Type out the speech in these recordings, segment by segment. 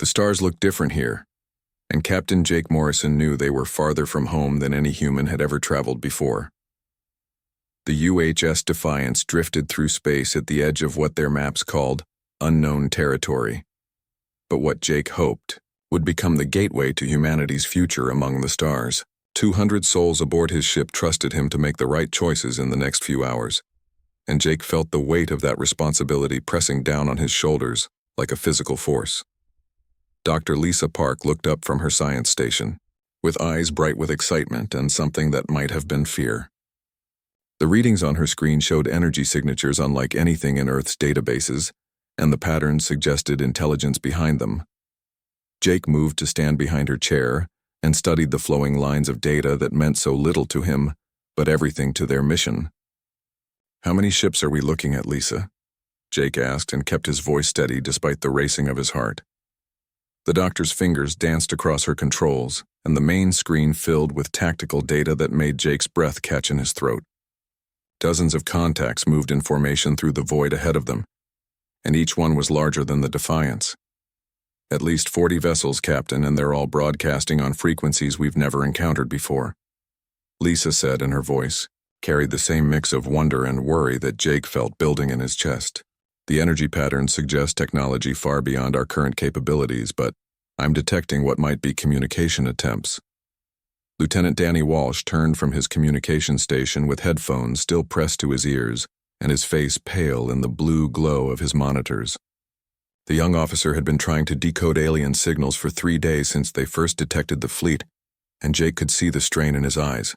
stars looked different here, and Captain Jake Morrison knew they were farther from home than any human had ever traveled before. The UHS Defiance drifted through space at the edge of what their maps called unknown territory, but what Jake hoped would become the gateway to humanity's future among the stars. 200 souls aboard his ship trusted him to make the right choices in the next few hours, and Jake felt the weight of that responsibility pressing down on his shoulders like a physical force. Dr. Lisa Park looked up from her science station, with eyes bright with excitement and something that might have been fear. The readings on her screen showed energy signatures unlike anything in Earth's databases, and the patterns suggested intelligence behind them. Jake moved to stand behind her chair and studied the flowing lines of data that meant so little to him, but everything to their mission. "How many ships are we looking at, Lisa?" Jake asked and kept his voice steady despite the racing of his heart. The doctor's fingers danced across her controls, and the main screen filled with tactical data that made Jake's breath catch in his throat. Dozens of contacts moved in formation through the void ahead of them, and each one was larger than the Defiance. "At least 40 vessels, Captain, and they're all broadcasting on frequencies we've never encountered before," Lisa said, and her voice carried the same mix of wonder and worry that Jake felt building in his chest. "The energy patterns suggest technology far beyond our current capabilities, but I'm detecting what might be communication attempts." Lieutenant Danny Walsh turned from his communication station with headphones still pressed to his ears and his face pale in the blue glow of his monitors. The young officer had been trying to decode alien signals for 3 days since they first detected the fleet, and Jake could see the strain in his eyes.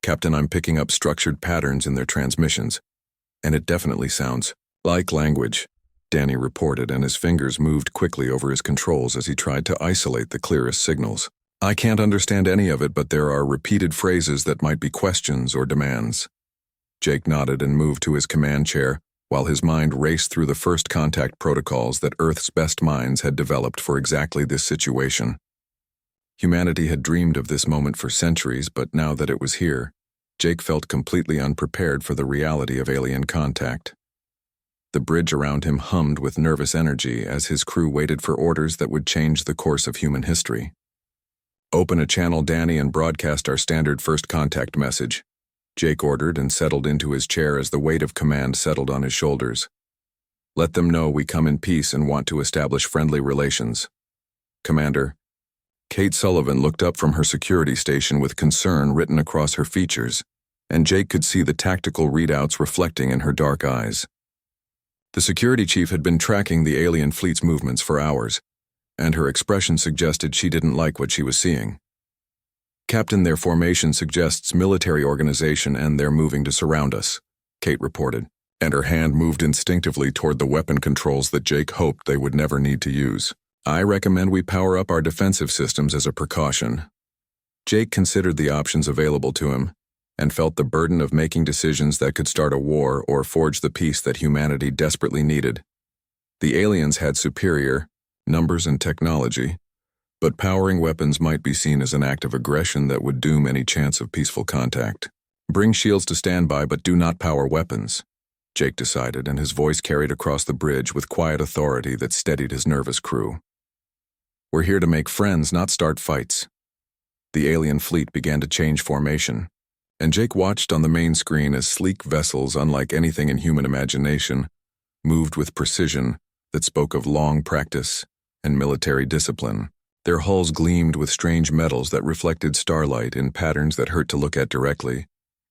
"Captain, I'm picking up structured patterns in their transmissions, and it definitely sounds like language," Danny reported, and his fingers moved quickly over his controls as he tried to isolate the clearest signals. "I can't understand any of it, but there are repeated phrases that might be questions or demands." Jake nodded and moved to his command chair, while his mind raced through the first contact protocols that Earth's best minds had developed for exactly this situation. Humanity had dreamed of this moment for centuries, but now that it was here, Jake felt completely unprepared for the reality of alien contact. The bridge around him hummed with nervous energy as his crew waited for orders that would change the course of human history. "Open a channel, Danny, and broadcast our standard first contact message," Jake ordered and settled into his chair as the weight of command settled on his shoulders. "Let them know we come in peace and want to establish friendly relations." "Commander." Kate Sullivan looked up from her security station with concern written across her features, and Jake could see the tactical readouts reflecting in her dark eyes. The security chief had been tracking the alien fleet's movements for hours, and her expression suggested she didn't like what she was seeing. "Captain, their formation suggests military organization and they're moving to surround us," Kate reported, and her hand moved instinctively toward the weapon controls that Jake hoped they would never need to use. "I recommend we power up our defensive systems as a precaution." Jake considered the options available to him and felt the burden of making decisions that could start a war or forge the peace that humanity desperately needed. The aliens had superior numbers and technology, but powering weapons might be seen as an act of aggression that would doom any chance of peaceful contact. "Bring shields to standby, but do not power weapons," Jake decided, and his voice carried across the bridge with quiet authority that steadied his nervous crew. "We're here to make friends, not start fights." The alien fleet began to change formation, and Jake watched on the main screen as sleek vessels, unlike anything in human imagination, moved with precision that spoke of long practice and military discipline. Their hulls gleamed with strange metals that reflected starlight in patterns that hurt to look at directly,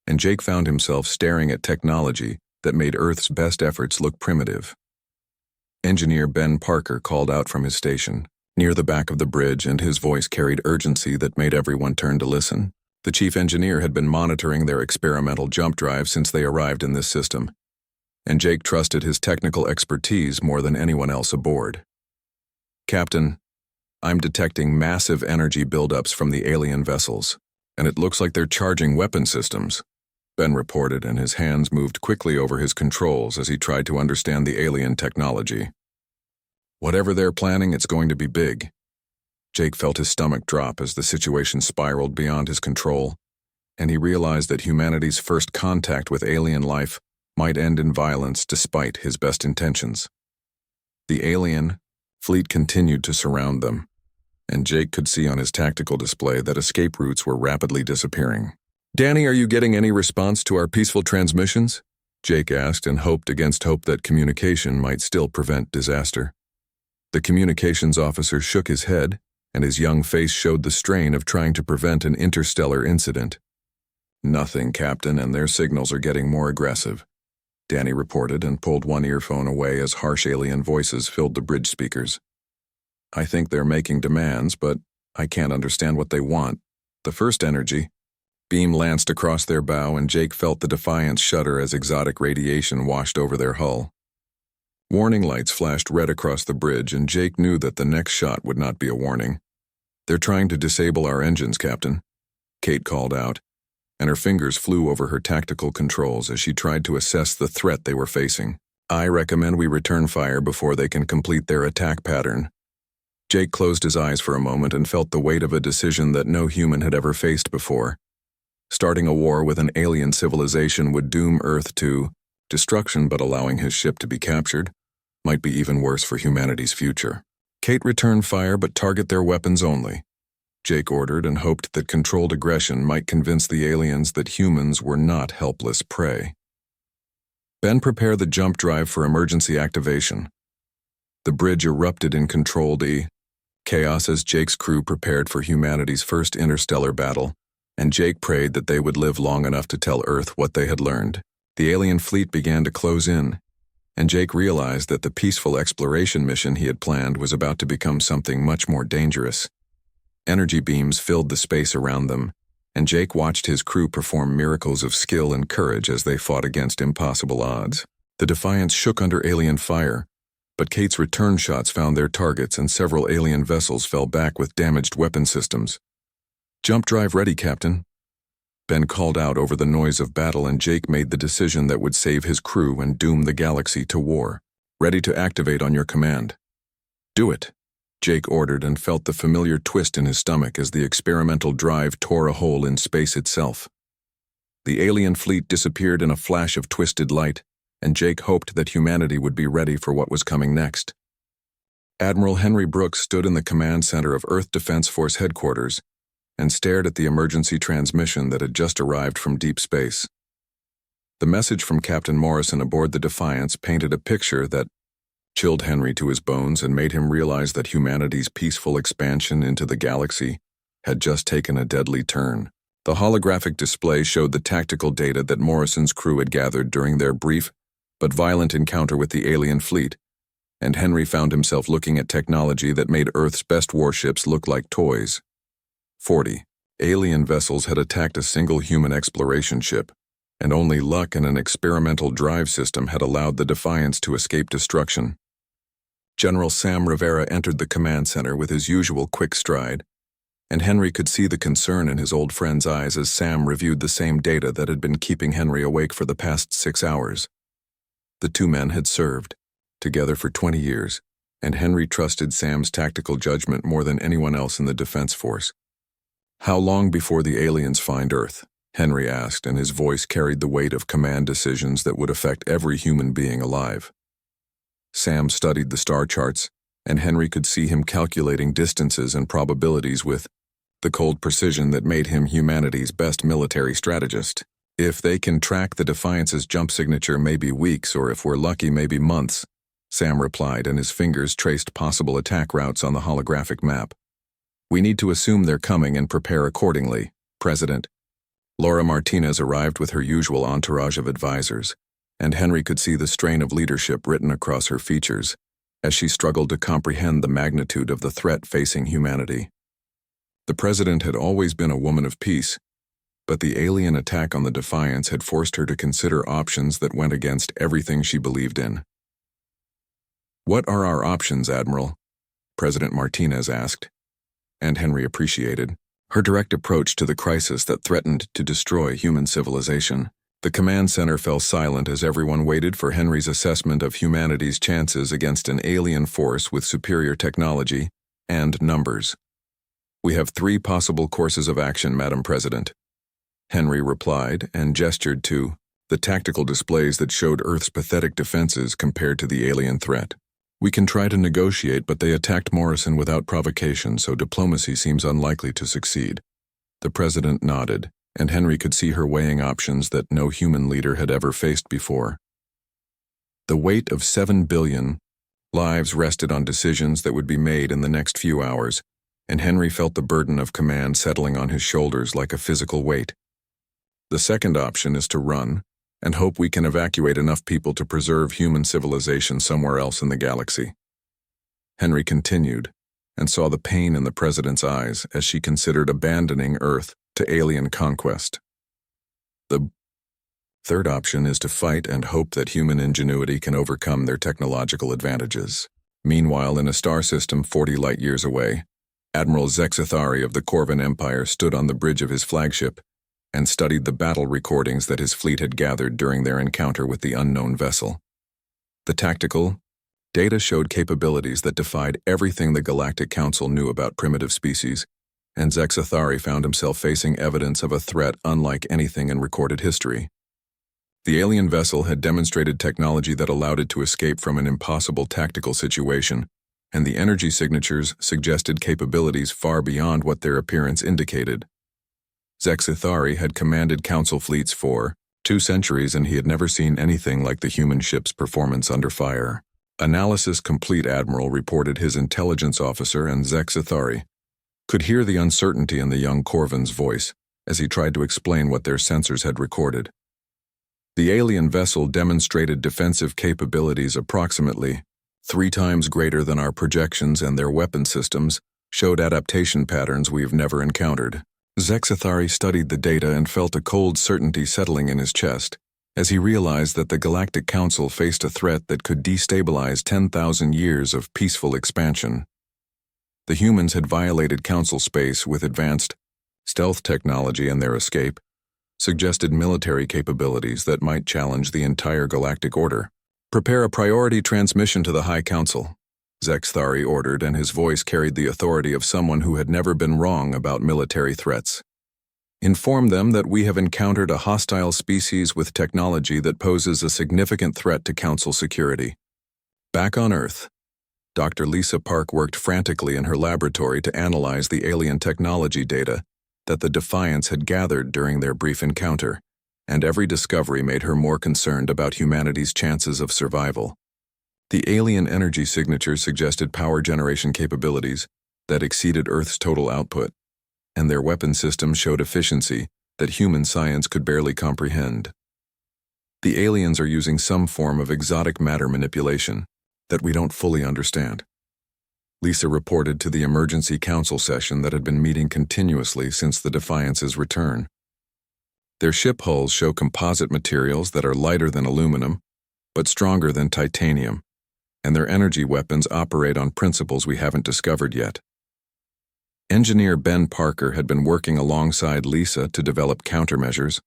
and Jake found himself staring at technology that made Earth's best efforts look primitive. Engineer Ben Parker called out from his station, near the back of the bridge, and his voice carried urgency that made everyone turn to listen. The chief engineer had been monitoring their experimental jump drive since they arrived in this system, and Jake trusted his technical expertise more than anyone else aboard. "Captain, I'm detecting massive energy buildups from the alien vessels, and it looks like they're charging weapon systems," Ben reported, and his hands moved quickly over his controls as he tried to understand the alien technology. "Whatever they're planning, it's going to be big." Jake felt his stomach drop as the situation spiraled beyond his control, and he realized that humanity's first contact with alien life might end in violence despite his best intentions. The alien, fleet continued to surround them, and Jake could see on his tactical display that escape routes were rapidly disappearing. "Danny, are you getting any response to our peaceful transmissions?" Jake asked, and hoped against hope that communication might still prevent disaster. The communications officer shook his head, and his young face showed the strain of trying to prevent an interstellar incident. "Nothing, Captain, and their signals are getting more aggressive," Danny reported and pulled one earphone away as harsh alien voices filled the bridge speakers. "I think they're making demands, but I can't understand what they want. The first energy..." Beam lanced across their bow, and Jake felt the Defiance shudder as exotic radiation washed over their hull. Warning lights flashed red across the bridge, and Jake knew that the next shot would not be a warning. "They're trying to disable our engines, Captain," Kate called out, and her fingers flew over her tactical controls as she tried to assess the threat they were facing. "I recommend we return fire before they can complete their attack pattern." Jake closed his eyes for a moment and felt the weight of a decision that no human had ever faced before. Starting a war with an alien civilization would doom Earth to destruction, but allowing his ship to be captured might be even worse for humanity's future. "Kate, return fire, but target their weapons only," Jake ordered, and hoped that controlled aggression might convince the aliens that humans were not helpless prey. "Ben, prepare the jump drive for emergency activation." The bridge erupted in controlled chaos as Jake's crew prepared for humanity's first interstellar battle, and Jake prayed that they would live long enough to tell Earth what they had learned. The alien fleet began to close in, and Jake realized that the peaceful exploration mission he had planned was about to become something much more dangerous. Energy beams filled the space around them, and Jake watched his crew perform miracles of skill and courage as they fought against impossible odds. The Defiance shook under alien fire, but Kate's return shots found their targets, and several alien vessels fell back with damaged weapon systems. "Jump drive ready, Captain," Ben called out over the noise of battle, and Jake made the decision that would save his crew and doom the galaxy to war. "Ready to activate on your command." "Do it," Jake ordered, and felt the familiar twist in his stomach as the experimental drive tore a hole in space itself. The alien fleet disappeared in a flash of twisted light, and Jake hoped that humanity would be ready for what was coming next. Admiral Henry Brooks stood in the command center of Earth Defense Force headquarters and stared at the emergency transmission that had just arrived from deep space. The message from Captain Morrison aboard the Defiance painted a picture that chilled Henry to his bones and made him realize that humanity's peaceful expansion into the galaxy had just taken a deadly turn. The holographic display showed the tactical data that Morrison's crew had gathered during their brief but violent encounter with the alien fleet, and Henry found himself looking at technology that made Earth's best warships look like toys. 40 alien vessels had attacked a single human exploration ship, and only luck and an experimental drive system had allowed the Defiance to escape destruction. General Sam Rivera entered the command center with his usual quick stride, and Henry could see the concern in his old friend's eyes as Sam reviewed the same data that had been keeping Henry awake for the past 6 hours. The two men had served together for 20 years, and Henry trusted Sam's tactical judgment more than anyone else in the Defense Force. "How long before the aliens find Earth?" Henry asked, and his voice carried the weight of command decisions that would affect every human being alive. Sam studied the star charts, and Henry could see him calculating distances and probabilities with the cold precision that made him humanity's best military strategist. "If they can track the Defiance's jump signature, maybe weeks, or if we're lucky, maybe months," Sam replied, and his fingers traced possible attack routes on the holographic map. "We need to assume they're coming and prepare accordingly, President." Laura Martinez arrived with her usual entourage of advisors, and Henry could see the strain of leadership written across her features as she struggled to comprehend the magnitude of the threat facing humanity. The president had always been a woman of peace, but the alien attack on the Defiance had forced her to consider options that went against everything she believed in. "What are our options, Admiral?" President Martinez asked, and Henry appreciated her direct approach to the crisis that threatened to destroy human civilization. The command center fell silent as everyone waited for Henry's assessment of humanity's chances against an alien force with superior technology and numbers. "We have 3 possible courses of action, Madam President," Henry replied, and gestured to the tactical displays that showed Earth's pathetic defenses compared to the alien threat. We can try to negotiate, but they attacked Morrison without provocation, so diplomacy seems unlikely to succeed. The president nodded, and Henry could see her weighing options that no human leader had ever faced before. The weight of 7 billion lives rested on decisions that would be made in the next few hours, and Henry felt the burden of command settling on his shoulders like a physical weight. The second option is to run, and hope we can evacuate enough people to preserve human civilization somewhere else in the galaxy. Henry continued, and saw the pain in the president's eyes as she considered abandoning Earth to alien conquest. The third option is to fight and hope that human ingenuity can overcome their technological advantages. Meanwhile, in a star system 40 light-years away, Admiral Zexathari of the Corvan Empire stood on the bridge of his flagship and studied the battle recordings that his fleet had gathered during their encounter with the unknown vessel. The tactical data showed capabilities that defied everything the Galactic Council knew about primitive species, and Zexathari found himself facing evidence of a threat unlike anything in recorded history. The alien vessel had demonstrated technology that allowed it to escape from an impossible tactical situation, and the energy signatures suggested capabilities far beyond what their appearance indicated. Zexathari had commanded Council fleets for 2 centuries, and he had never seen anything like the human ship's performance under fire. Analysis complete, Admiral reported his intelligence officer, and Zexathari could hear the uncertainty in the young Corvan's voice as he tried to explain what their sensors had recorded. The alien vessel demonstrated defensive capabilities approximately 3 times greater than our projections, and their weapon systems showed adaptation patterns we have never encountered. Zexathari studied the data and felt a cold certainty settling in his chest as he realized that the Galactic Council faced a threat that could destabilize 10,000 years of peaceful expansion. The humans had violated Council space with advanced stealth technology, and their escape suggested military capabilities that might challenge the entire galactic order. "Prepare a priority transmission to the High Council," Zexathari ordered, and his voice carried the authority of someone who had never been wrong about military threats. "Inform them that we have encountered a hostile species with technology that poses a significant threat to Council security." Back on Earth, Dr. Lisa Park worked frantically in her laboratory to analyze the alien technology data that the Defiance had gathered during their brief encounter, and every discovery made her more concerned about humanity's chances of survival. The alien energy signature suggested power generation capabilities that exceeded Earth's total output, and their weapon system showed efficiency that human science could barely comprehend. The aliens are using some form of exotic matter manipulation that we don't fully understand, Lisa reported to the emergency council session that had been meeting continuously since the Defiance's return. Their ship hulls show composite materials that are lighter than aluminum, but stronger than titanium, and their energy weapons operate on principles we haven't discovered yet. Engineer Ben Parker had been working alongside Lisa to develop countermeasures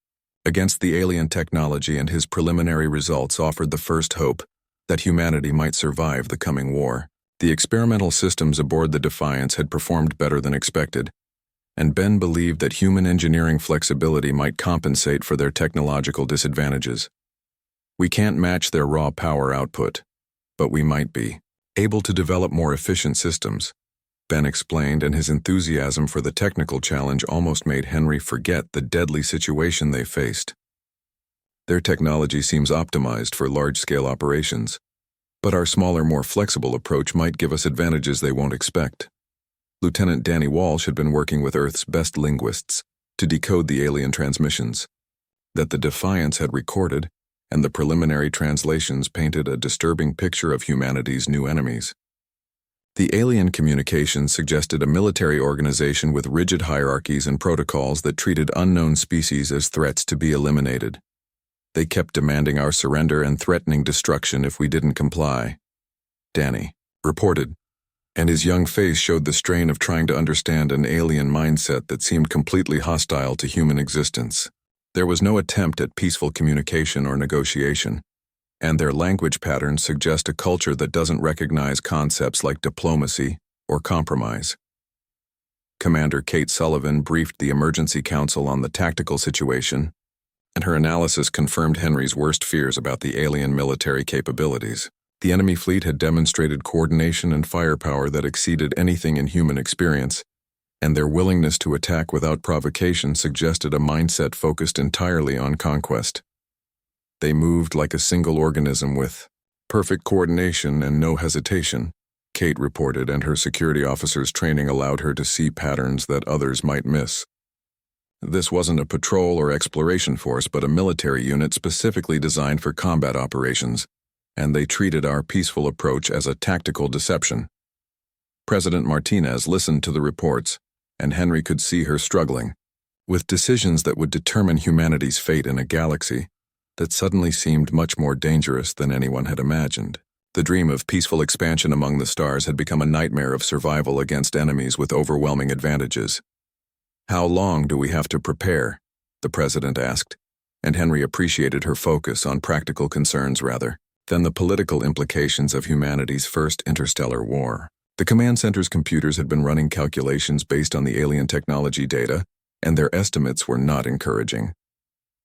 against the alien technology, and his preliminary results offered the first hope that humanity might survive the coming war. The experimental systems aboard the Defiance had performed better than expected, and Ben believed that human engineering flexibility might compensate for their technological disadvantages. "We can't match their raw power output, but we might be able to develop more efficient systems," Ben explained, and his enthusiasm for the technical challenge almost made Henry forget the deadly situation they faced. "Their technology seems optimized for large-scale operations, but our smaller, more flexible approach might give us advantages they won't expect." Lieutenant Danny Walsh had been working with Earth's best linguists to decode the alien transmissions that the Defiance had recorded, and the preliminary translations painted a disturbing picture of humanity's new enemies. The alien communications suggested a military organization with rigid hierarchies and protocols that treated unknown species as threats to be eliminated. "They kept demanding our surrender and threatening destruction if we didn't comply," Danny reported, and his young face showed the strain of trying to understand an alien mindset that seemed completely hostile to human existence. There was no attempt at peaceful communication or negotiation, and their language patterns suggest a culture that doesn't recognize concepts like diplomacy or compromise. Commander Kate Sullivan briefed the emergency council on the tactical situation, and her analysis confirmed Henry's worst fears about the alien military capabilities. The enemy fleet had demonstrated coordination and firepower that exceeded anything in human experience, and their willingness to attack without provocation suggested a mindset focused entirely on conquest. They moved like a single organism with perfect coordination and no hesitation, Kate reported, and her security officer's training allowed her to see patterns that others might miss. This wasn't a patrol or exploration force, but a military unit specifically designed for combat operations, and they treated our peaceful approach as a tactical deception. President Martinez listened to the reports, and Henry could see her struggling with decisions that would determine humanity's fate in a galaxy that suddenly seemed much more dangerous than anyone had imagined. The dream of peaceful expansion among the stars had become a nightmare of survival against enemies with overwhelming advantages. "How long do we have to prepare?" the president asked, and Henry appreciated her focus on practical concerns rather than the political implications of humanity's first interstellar war. The command center's computers had been running calculations based on the alien technology data, and their estimates were not encouraging.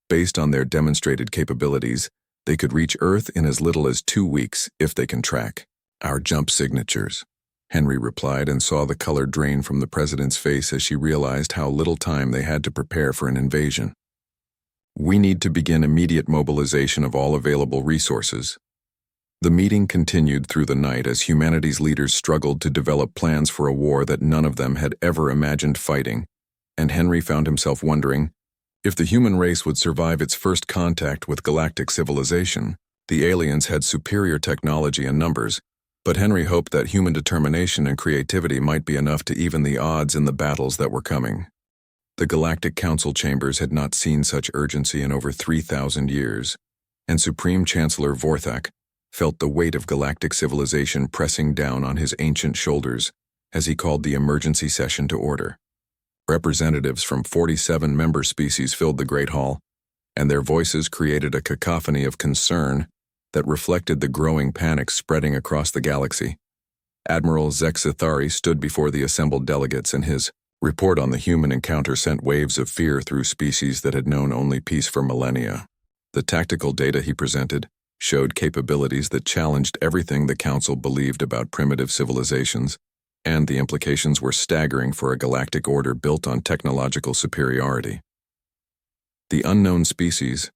Based on their demonstrated capabilities, they could reach Earth in as little as 2 weeks if they can track our jump signatures, Henry replied, and saw the color drain from the president's face as she realized how little time they had to prepare for an invasion. "We need to begin immediate mobilization of all available resources." The meeting continued through the night as humanity's leaders struggled to develop plans for a war that none of them had ever imagined fighting, and Henry found himself wondering if the human race would survive its first contact with galactic civilization. The aliens had superior technology and numbers, but Henry hoped that human determination and creativity might be enough to even the odds in the battles that were coming. The Galactic Council chambers had not seen such urgency in over 3,000 years, and Supreme Chancellor Vorthak felt the weight of galactic civilization pressing down on his ancient shoulders as he called the emergency session to order. Representatives from 47 member species filled the Great Hall, and their voices created a cacophony of concern that reflected the growing panic spreading across the galaxy. Admiral Zexithari stood before the assembled delegates, and his report on the human encounter sent waves of fear through species that had known only peace for millennia. The tactical data he presented showed capabilities that challenged everything the Council believed about primitive civilizations, and the implications were staggering for a galactic order built on technological superiority. The unknown species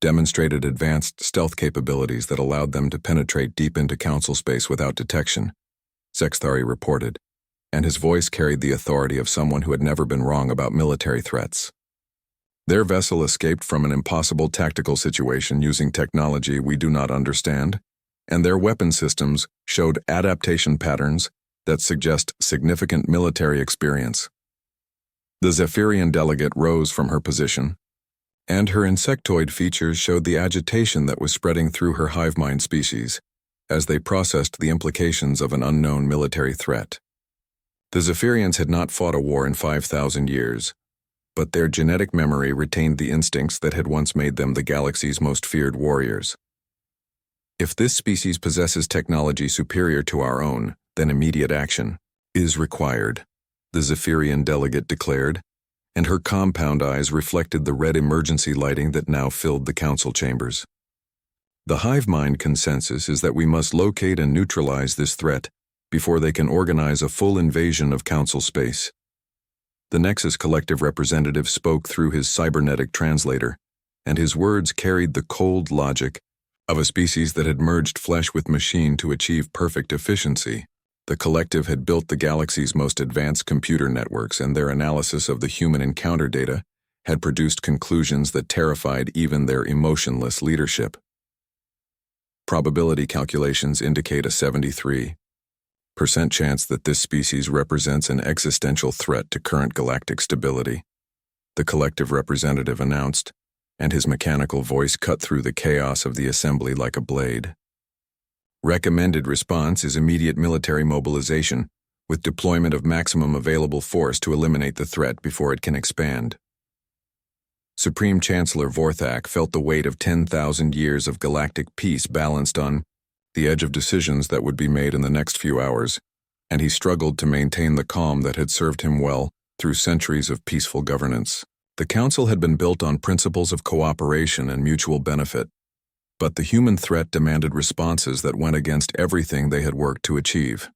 demonstrated advanced stealth capabilities that allowed them to penetrate deep into Council space without detection, Zexithari reported, and his voice carried the authority of someone who had never been wrong about military threats. Their vessel escaped from an impossible tactical situation using technology we do not understand, and their weapon systems showed adaptation patterns that suggest significant military experience. The Zephyrian delegate rose from her position, and her insectoid features showed the agitation that was spreading through her hive mind species as they processed the implications of an unknown military threat. The Zephyrians had not fought a war in 5,000 years, but their genetic memory retained the instincts that had once made them the galaxy's most feared warriors. "If this species possesses technology superior to our own, then immediate action is required," the Zephyrian delegate declared, and her compound eyes reflected the red emergency lighting that now filled the Council chambers. "The hive mind consensus is that we must locate and neutralize this threat before they can organize a full invasion of Council space." The Nexus Collective representative spoke through his cybernetic translator, and his words carried the cold logic of a species that had merged flesh with machine to achieve perfect efficiency. The collective had built the galaxy's most advanced computer networks, and their analysis of the human encounter data had produced conclusions that terrified even their emotionless leadership. Probability calculations indicate a 73% chance that this species represents an existential threat to current galactic stability, the collective representative announced, and his mechanical voice cut through the chaos of the assembly like a blade. Recommended response is immediate military mobilization, with deployment of maximum available force to eliminate the threat before it can expand. Supreme Chancellor Vorthak felt the weight of 10,000 years of galactic peace balanced on the edge of decisions that would be made in the next few hours, and he struggled to maintain the calm that had served him well through centuries of peaceful governance. The Council had been built on principles of cooperation and mutual benefit, But the human threat demanded responses that went against everything they had worked to achieve.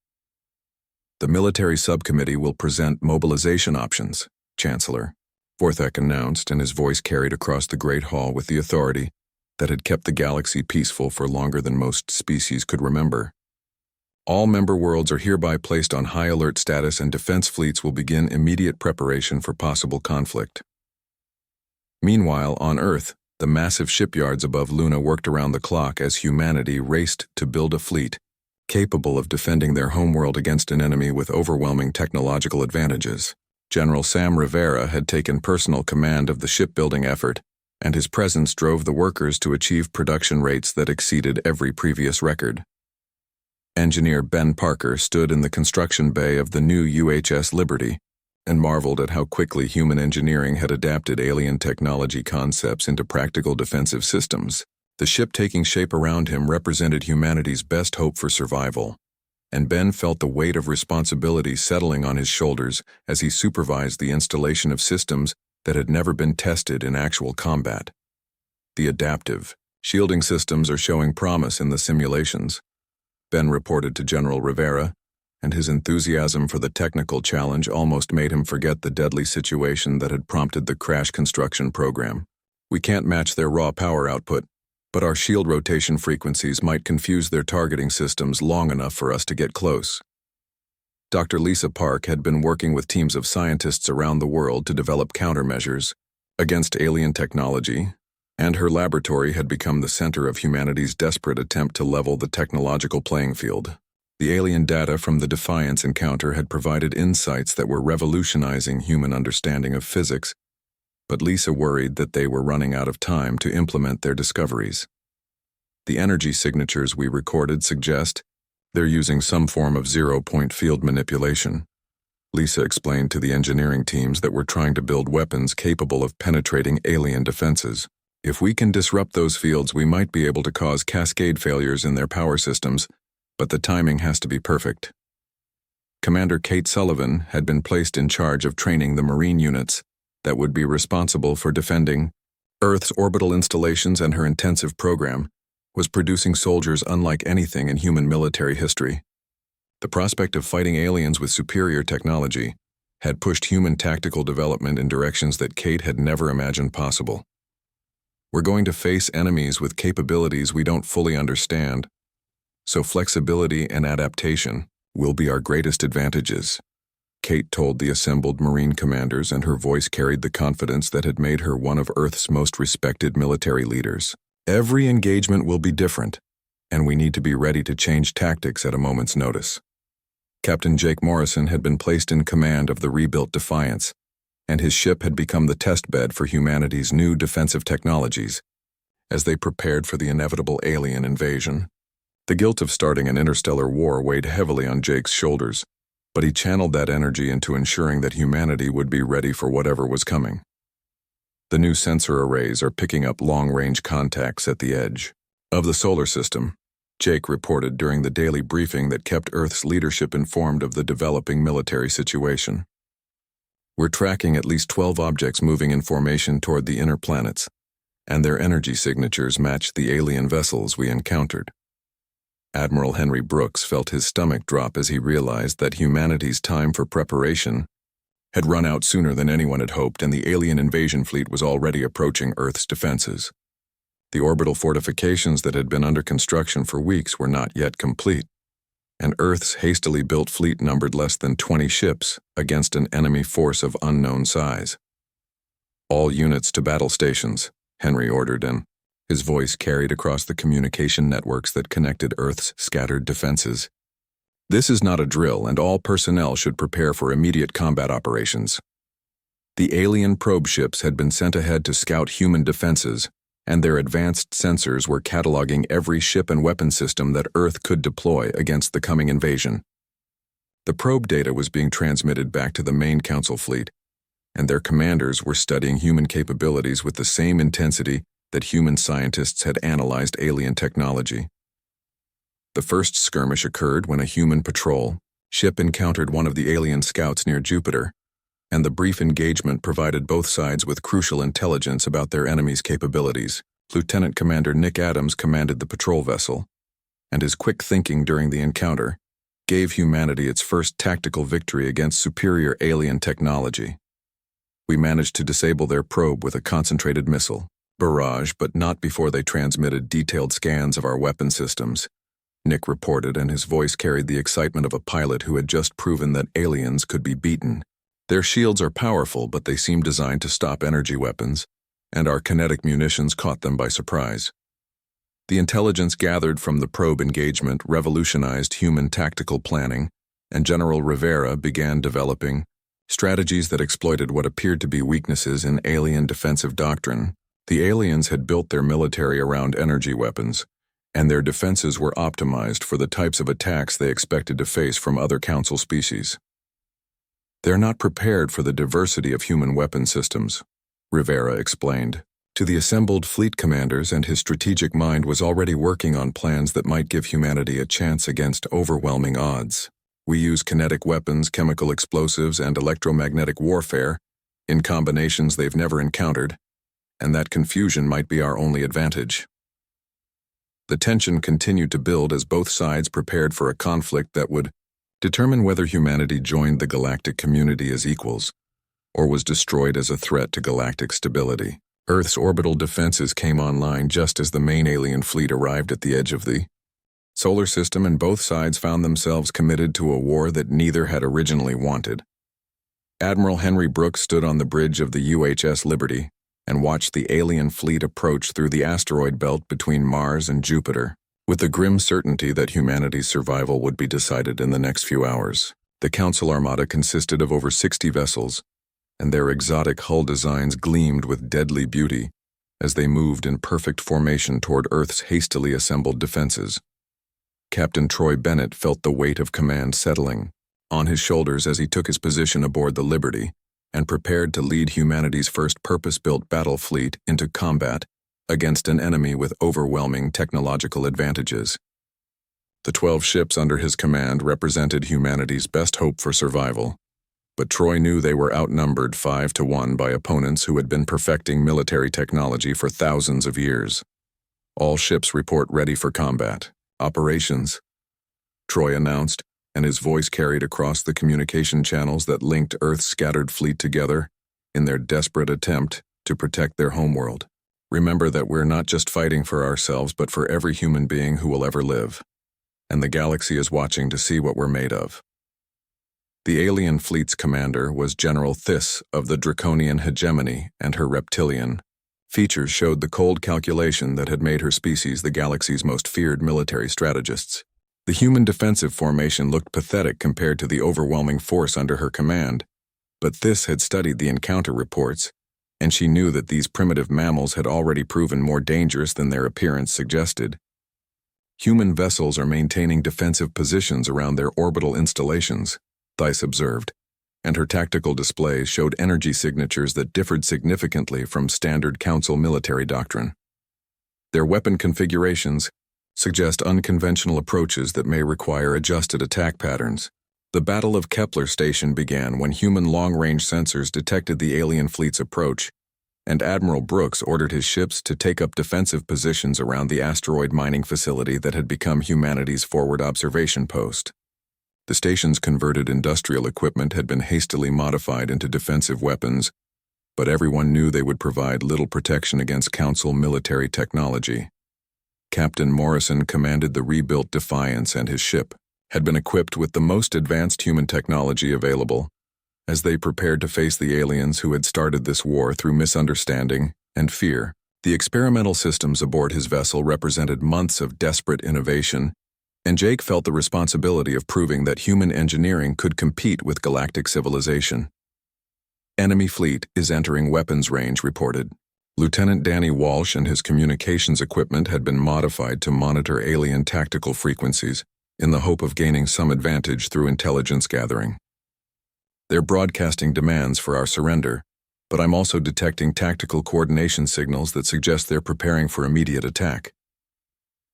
The military subcommittee will present mobilization options, Chancellor Forthek announced, and his voice carried across the Great Hall with the authority that had kept the galaxy peaceful for longer than most species could remember. All member worlds are hereby placed on high alert status, and defense fleets will begin immediate preparation for possible conflict. Meanwhile, on Earth, the massive shipyards above Luna worked around the clock as humanity raced to build a fleet capable of defending their homeworld against an enemy with overwhelming technological advantages. General Sam Rivera had taken personal command of the shipbuilding effort, and his presence drove the workers to achieve production rates that exceeded every previous record. Engineer Ben Parker stood in the construction bay of the new UHS Liberty and marveled at how quickly human engineering had adapted alien technology concepts into practical defensive systems. The ship taking shape around him represented humanity's best hope for survival, and Ben felt the weight of responsibility settling on his shoulders as he supervised the installation of systems that had never been tested in actual combat. The adaptive, shielding systems are showing promise in the simulations, Ben reported to General Rivera, and his enthusiasm for the technical challenge almost made him forget the deadly situation that had prompted the crash construction program. We can't match their raw power output, but our shield rotation frequencies might confuse their targeting systems long enough for us to get close. Dr. Lisa Park had been working with teams of scientists around the world to develop countermeasures against alien technology, and her laboratory had become the center of humanity's desperate attempt to level the technological playing field. The alien data from the Defiance encounter had provided insights that were revolutionizing human understanding of physics, but Lisa worried that they were running out of time to implement their discoveries. The energy signatures we recorded suggest they're using some form of zero-point field manipulation. Lisa explained to the engineering teams that we're trying to build weapons capable of penetrating alien defenses. If we can disrupt those fields, we might be able to cause cascade failures in their power systems, but the timing has to be perfect. Commander Kate Sullivan had been placed in charge of training the Marine units that would be responsible for defending Earth's orbital installations, and her intensive program was producing soldiers unlike anything in human military history. The prospect of fighting aliens with superior technology had pushed human tactical development in directions that Kate had never imagined possible. We're going to face enemies with capabilities we don't fully understand, so flexibility and adaptation will be our greatest advantages, Kate told the assembled Marine commanders, and her voice carried the confidence that had made her one of Earth's most respected military leaders. Every engagement will be different, and we need to be ready to change tactics at a moment's notice. Captain Jake Morrison had been placed in command of the rebuilt Defiance, and his ship had become the test bed for humanity's new defensive technologies as they prepared for the inevitable alien invasion. The guilt of starting an interstellar war weighed heavily on Jake's shoulders, but he channeled that energy into ensuring that humanity would be ready for whatever was coming. The new sensor arrays are picking up long-range contacts at the edge of the solar system, Jake reported during the daily briefing that kept Earth's leadership informed of the developing military situation. We're tracking at least 12 objects moving in formation toward the inner planets, and their energy signatures match the alien vessels we encountered. Admiral Henry Brooks felt his stomach drop as he realized that humanity's time for preparation had run out sooner than anyone had hoped, and the alien invasion fleet was already approaching Earth's defenses. The orbital fortifications that had been under construction for weeks were not yet complete, and Earth's hastily built fleet numbered less than 20 ships against an enemy force of unknown size. "All units to battle stations," Henry ordered, and his voice carried across the communication networks that connected Earth's scattered defenses. "This is not a drill, and all personnel should prepare for immediate combat operations." The alien probe ships had been sent ahead to scout human defenses, and their advanced sensors were cataloging every ship and weapon system that Earth could deploy against the coming invasion. The probe data was being transmitted back to the main Council fleet, and their commanders were studying human capabilities with the same intensity that human scientists had analyzed alien technology. The first skirmish occurred when a human patrol ship encountered one of the alien scouts near Jupiter, and the brief engagement provided both sides with crucial intelligence about their enemy's capabilities. Lieutenant Commander Nick Adams commanded the patrol vessel, and his quick thinking during the encounter gave humanity its first tactical victory against superior alien technology. We managed to disable their probe with a concentrated missile barrage, but not before they transmitted detailed scans of our weapon systems, Nick reported, and his voice carried the excitement of a pilot who had just proven that aliens could be beaten. Their shields are powerful, but they seem designed to stop energy weapons, and our kinetic munitions caught them by surprise. The intelligence gathered from the probe engagement revolutionized human tactical planning, and General Rivera began developing strategies that exploited what appeared to be weaknesses in alien defensive doctrine. The aliens had built their military around energy weapons, and their defenses were optimized for the types of attacks they expected to face from other Council species. They're not prepared for the diversity of human weapon systems, Rivera explained. To the assembled fleet commanders, and his strategic mind was already working on plans that might give humanity a chance against overwhelming odds. We use kinetic weapons, chemical explosives, and electromagnetic warfare in combinations they've never encountered, and that confusion might be our only advantage. The tension continued to build as both sides prepared for a conflict that would determine whether humanity joined the galactic community as equals, or was destroyed as a threat to galactic stability. Earth's orbital defenses came online just as the main alien fleet arrived at the edge of the solar system, and both sides found themselves committed to a war that neither had originally wanted. Admiral Henry Brooks stood on the bridge of the UHS Liberty and watched the alien fleet approach through the asteroid belt between Mars and Jupiter, with the grim certainty that humanity's survival would be decided in the next few hours. The Council Armada consisted of over 60 vessels, and their exotic hull designs gleamed with deadly beauty as they moved in perfect formation toward Earth's hastily assembled defenses. Captain Troy Bennett felt the weight of command settling on his shoulders as he took his position aboard the Liberty and prepared to lead humanity's first purpose-built battle fleet into combat against an enemy with overwhelming technological advantages. The 12 ships under his command represented humanity's best hope for survival, but Troy knew they were outnumbered 5-1 by opponents who had been perfecting military technology for thousands of years. All ships report ready for combat operations, Troy announced, and his voice carried across the communication channels that linked Earth's scattered fleet together in their desperate attempt to protect their homeworld. Remember that we're not just fighting for ourselves, but for every human being who will ever live, and the galaxy is watching to see what we're made of. The alien fleet's commander was General Thys of the Draconian Hegemony, and her reptilian features showed the cold calculation that had made her species the galaxy's most feared military strategists. The human defensive formation looked pathetic compared to the overwhelming force under her command, but Thys had studied the encounter reports, and she knew that these primitive mammals had already proven more dangerous than their appearance suggested. Human vessels are maintaining defensive positions around their orbital installations, Thys observed, and her tactical displays showed energy signatures that differed significantly from standard Council military doctrine. Their weapon configurations suggest unconventional approaches that may require adjusted attack patterns. The Battle of Kepler Station began when human long-range sensors detected the alien fleet's approach, and Admiral Brooks ordered his ships to take up defensive positions around the asteroid mining facility that had become humanity's forward observation post. The station's converted industrial equipment had been hastily modified into defensive weapons, but everyone knew they would provide little protection against Council military technology. Captain Morrison commanded the rebuilt Defiance, and his ship had been equipped with the most advanced human technology available as they prepared to face the aliens who had started this war through misunderstanding and fear. The experimental systems aboard his vessel represented months of desperate innovation, and Jake felt the responsibility of proving that human engineering could compete with galactic civilization. Enemy fleet is entering weapons range, reported. Lieutenant Danny Walsh and his communications equipment had been modified to monitor alien tactical frequencies in the hope of gaining some advantage through intelligence gathering. They're broadcasting demands for our surrender, but I'm also detecting tactical coordination signals that suggest they're preparing for immediate attack.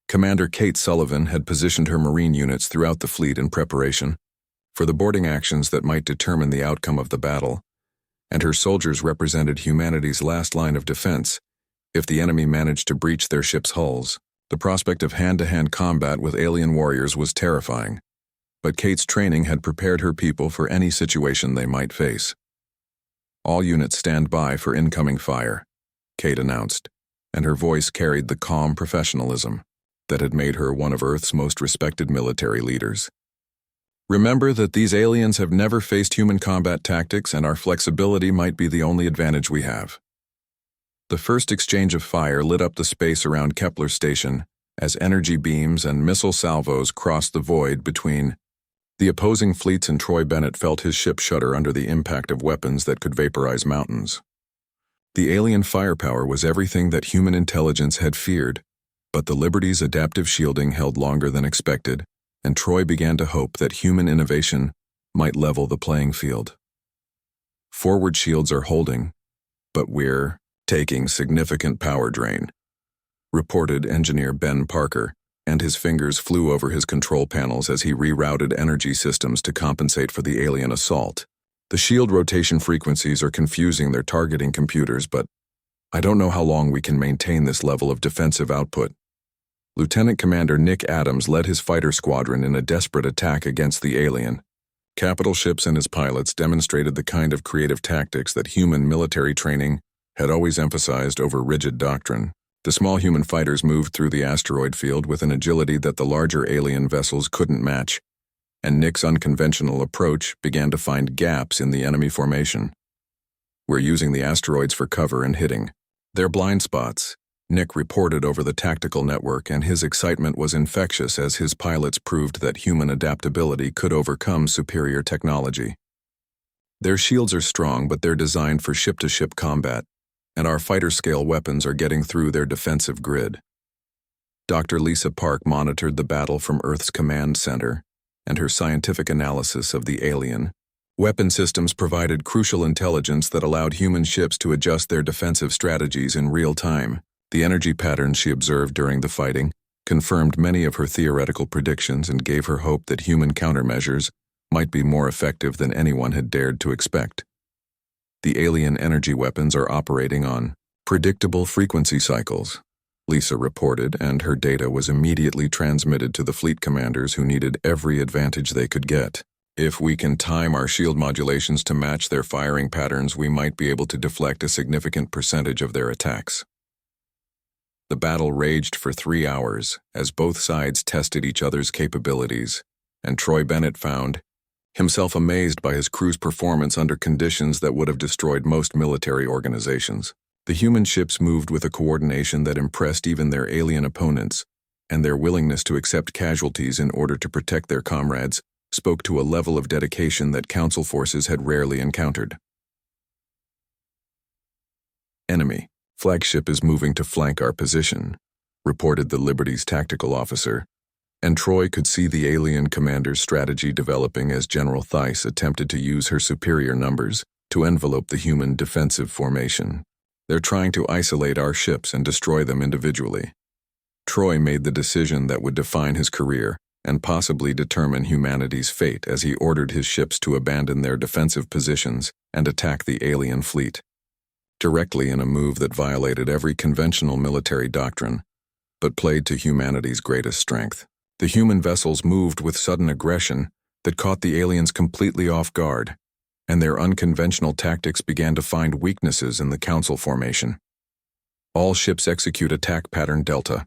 Commander Kate Sullivan had positioned her Marine units throughout the fleet in preparation for the boarding actions that might determine the outcome of the battle, and her soldiers represented humanity's last line of defense If the enemy managed to breach their ships' hulls, the prospect of hand-to-hand combat with alien warriors was terrifying. But Kate's training had prepared her people for any situation they might face. "All units stand by for incoming fire," Kate announced, and her voice carried the calm professionalism that had made her one of Earth's most respected military leaders. "Remember that these aliens have never faced human combat tactics, and our flexibility might be the only advantage we have." The first exchange of fire lit up the space around Kepler Station as energy beams and missile salvos crossed the void between the opposing fleets, and Troy Bennett felt his ship shudder under the impact of weapons that could vaporize mountains. The alien firepower was everything that human intelligence had feared, but the Liberty's adaptive shielding held longer than expected, and Troy began to hope that human innovation might level the playing field. "Forward shields are holding, but we're taking significant power drain," reported engineer Ben Parker, and his fingers flew over his control panels as he rerouted energy systems to compensate for the alien assault. "The shield rotation frequencies are confusing their targeting computers, but I don't know how long we can maintain this level of defensive output." Lieutenant Commander Nick Adams led his fighter squadron in a desperate attack against the alien. Capital ships and his pilots demonstrated the kind of creative tactics that human military training had always emphasized over rigid doctrine. The small human fighters moved through the asteroid field with an agility that the larger alien vessels couldn't match, and Nick's unconventional approach began to find gaps in the enemy formation. "We're using the asteroids for cover and hitting. They're blind spots," Nick reported over the tactical network, and his excitement was infectious as his pilots proved that human adaptability could overcome superior technology. "Their shields are strong, but they're designed for ship-to-ship combat, and our fighter-scale weapons are getting through their defensive grid." Dr. Lisa Park monitored the battle from Earth's command center, and her scientific analysis of the alien weapon systems provided crucial intelligence that allowed human ships to adjust their defensive strategies in real time. The energy patterns she observed during the fighting confirmed many of her theoretical predictions and gave her hope that human countermeasures might be more effective than anyone had dared to expect. "The alien energy weapons are operating on predictable frequency cycles," Lisa reported, and her data was immediately transmitted to the fleet commanders who needed every advantage they could get. "If we can time our shield modulations to match their firing patterns, we might be able to deflect a significant percentage of their attacks." The battle raged for 3 hours as both sides tested each other's capabilities, and Troy Bennett found himself amazed by his crew's performance under conditions that would have destroyed most military organizations. The human ships moved with a coordination that impressed even their alien opponents, and their willingness to accept casualties in order to protect their comrades spoke to a level of dedication that Council forces had rarely encountered. "Enemy flagship is moving to flank our position," reported the Liberty's tactical officer, and Troy could see the alien commander's strategy developing as General Theiss attempted to use her superior numbers to envelope the human defensive formation. "They're trying to isolate our ships and destroy them individually." Troy made the decision that would define his career and possibly determine humanity's fate as he ordered his ships to abandon their defensive positions and attack the alien fleet, directly in a move that violated every conventional military doctrine, but played to humanity's greatest strength. The human vessels moved with sudden aggression that caught the aliens completely off guard, and their unconventional tactics began to find weaknesses in the Council formation. "All ships execute attack pattern Delta,"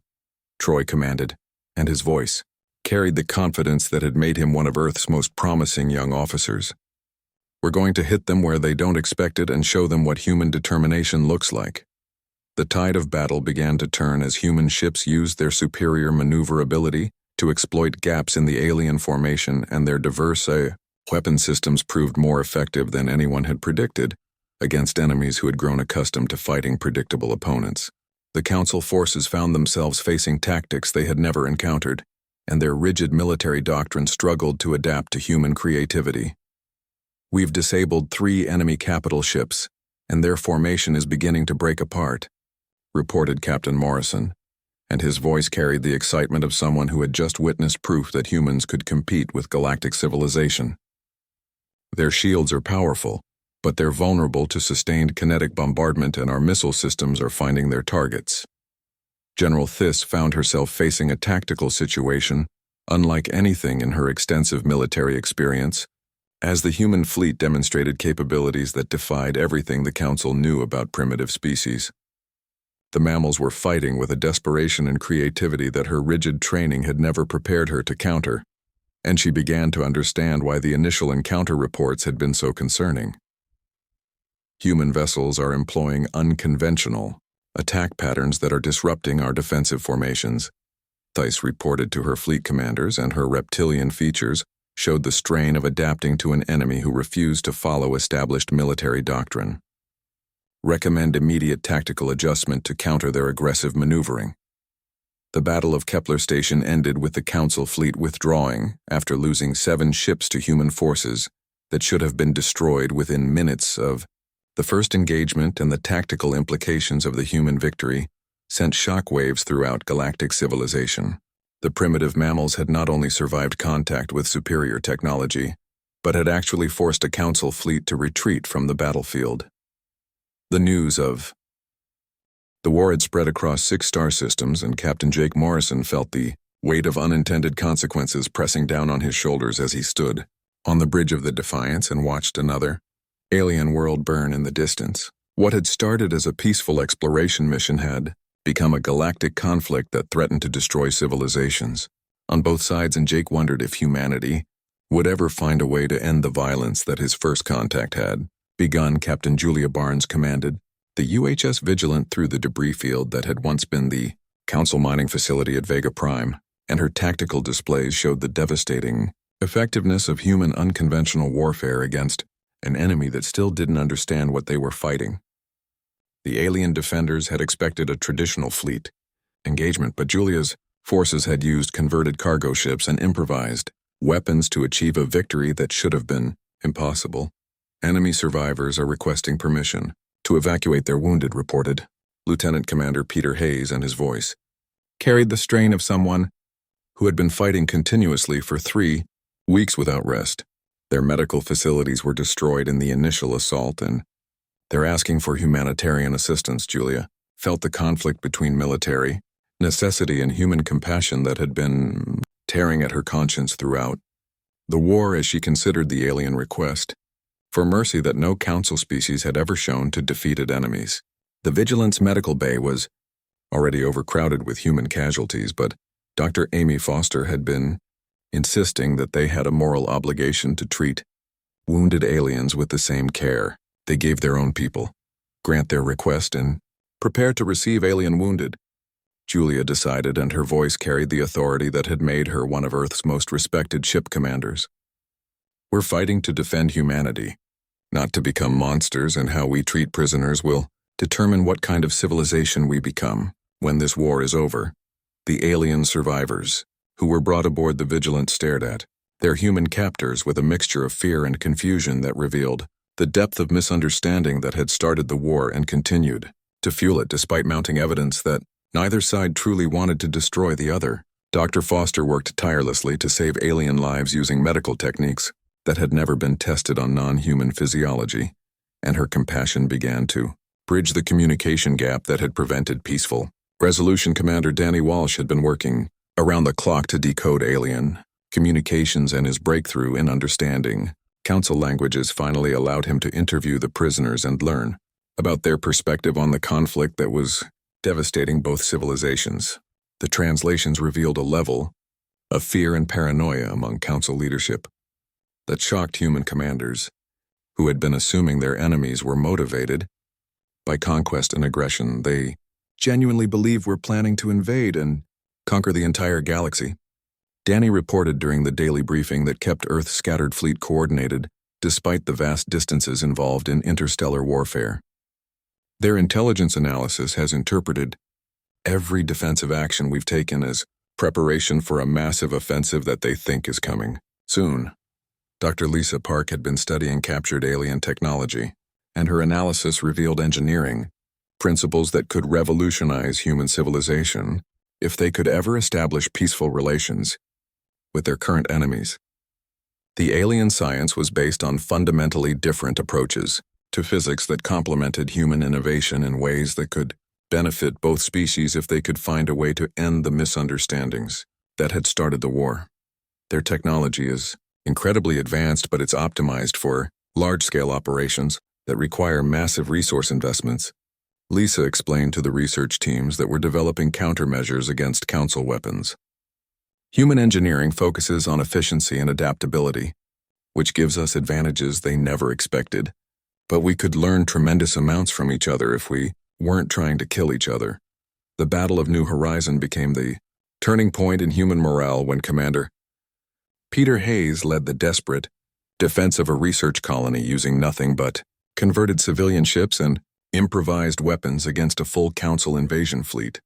Troy commanded, and his voice carried the confidence that had made him one of Earth's most promising young officers. "We're going to hit them where they don't expect it and show them what human determination looks like." The tide of battle began to turn as human ships used their superior maneuverability to exploit gaps in the alien formation, and their diverse weapon systems proved more effective than anyone had predicted against enemies who had grown accustomed to fighting predictable opponents. The Council forces found themselves facing tactics they had never encountered, and their rigid military doctrine struggled to adapt to human creativity. "We've disabled 3 enemy capital ships, and their formation is beginning to break apart," reported Captain Morrison, and his voice carried the excitement of someone who had just witnessed proof that humans could compete with galactic civilization. "Their shields are powerful, but they're vulnerable to sustained kinetic bombardment and our missile systems are finding their targets. General Thiss found herself facing a tactical situation unlike anything in her extensive military experience, as the human fleet demonstrated capabilities that defied everything the Council knew about primitive species. The mammals were fighting with a desperation and creativity that her rigid training had never prepared her to counter, and she began to understand why the initial encounter reports had been so concerning. Human vessels are employing unconventional attack patterns that are disrupting our defensive formations, Thiss reported to her fleet commanders, and her reptilian features showed the strain of adapting to an enemy who refused to follow established military doctrine. Recommend immediate tactical adjustment to counter their aggressive maneuvering. The Battle of Kepler Station ended with the Council fleet withdrawing after losing 7 ships to human forces that should have been destroyed within minutes of the first engagement, and the tactical implications of the human victory sent shockwaves throughout galactic civilization. The primitive mammals had not only survived contact with superior technology, but had actually forced a Council fleet to retreat from the battlefield. The news of the war had spread across 6 star systems, and Captain Jake Morrison felt the weight of unintended consequences pressing down on his shoulders as he stood on the bridge of the Defiance and watched another alien world burn in the distance. What had started as a peaceful exploration mission had become a galactic conflict that threatened to destroy civilizations on both sides, and Jake wondered if humanity would ever find a way to end the violence that his first contact had begun. Captain Julia Barnes commanded the UHS Vigilant through the debris field that had once been the Council mining facility at Vega Prime, and her tactical displays showed the devastating effectiveness of human unconventional warfare against an enemy that still didn't understand what they were fighting. The alien defenders had expected a traditional fleet engagement, but Julia's forces had used converted cargo ships and improvised weapons to achieve a victory that should have been impossible. Enemy survivors are requesting permission to evacuate their wounded, reported Lieutenant Commander Peter Hayes, and his voice carried the strain of someone who had been fighting continuously for 3 weeks without rest. Their medical facilities were destroyed in the initial assault, and they're asking for humanitarian assistance. Julia felt the conflict between military necessity and human compassion that had been tearing at her conscience throughout the war, as she considered the alien request for mercy that no Council species had ever shown to defeated enemies. The Vigilance medical bay was already overcrowded with human casualties, but Dr. Amy Foster had been insisting that they had a moral obligation to treat wounded aliens with the same care they gave their own people, grant their request, and prepare to receive alien wounded. Julia decided, and her voice carried the authority that had made her one of Earth's most respected ship commanders. We're fighting to defend humanity, not to become monsters, and how we treat prisoners will determine what kind of civilization we become when this war is over. The alien survivors who were brought aboard the Vigilant stared at their human captors with a mixture of fear and confusion that revealed the depth of misunderstanding that had started the war and continued to fuel it despite mounting evidence that neither side truly wanted to destroy the other. Dr. Foster worked tirelessly to save alien lives using medical techniques that had never been tested on non-human physiology, and her compassion began to bridge the communication gap that had prevented peaceful resolution. Commander Danny Walsh had been working around the clock to decode alien communications, and his breakthrough in understanding Council languages finally allowed him to interview the prisoners and learn about their perspective on the conflict that was devastating both civilizations. The translations revealed a level of fear and paranoia among Council leadership that shocked human commanders, who had been assuming their enemies were motivated by conquest and aggression. They genuinely believed we're planning to invade and conquer the entire galaxy. Danny reported during the daily briefing that kept Earth's scattered fleet coordinated despite the vast distances involved in interstellar warfare. Their intelligence analysis has interpreted every defensive action we've taken as preparation for a massive offensive that they think is coming soon. Dr. Lisa Park had been studying captured alien technology, and her analysis revealed engineering principles that could revolutionize human civilization if they could ever establish peaceful relations with their current enemies. The alien science was based on fundamentally different approaches. to physics that complemented human innovation in ways that could benefit both species if they could find a way to end the misunderstandings that had started the war. Their technology is incredibly advanced, but it's optimized for large-scale operations that require massive resource investments. Lisa explained to the research teams that we're developing countermeasures against Council weapons. Human engineering focuses on efficiency and adaptability, which gives us advantages they never expected. But we could learn tremendous amounts from each other if we weren't trying to kill each other. The Battle of New Horizon became the turning point in human morale when Commander Peter Hayes led the desperate defense of a research colony using nothing but converted civilian ships and improvised weapons against a full Council invasion fleet.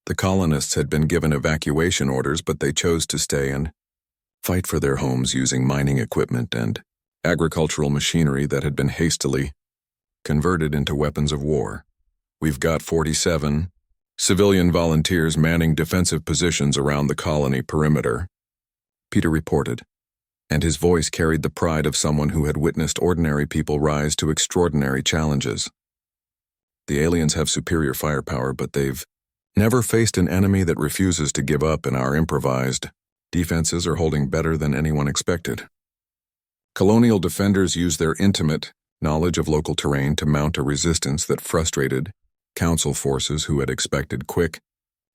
The colonists had been given evacuation orders, but they chose to stay and fight for their homes using mining equipment and agricultural machinery that had been hastily converted into weapons of war. We've got 47 civilian volunteers manning defensive positions around the colony perimeter, Peter reported, and his voice carried the pride of someone who had witnessed ordinary people rise to extraordinary challenges. The aliens have superior firepower, but they've never faced an enemy that refuses to give up, and our improvised defenses are holding better than anyone expected. Colonial defenders use their intimate knowledge of local terrain to mount a resistance that frustrated Council forces who had expected quick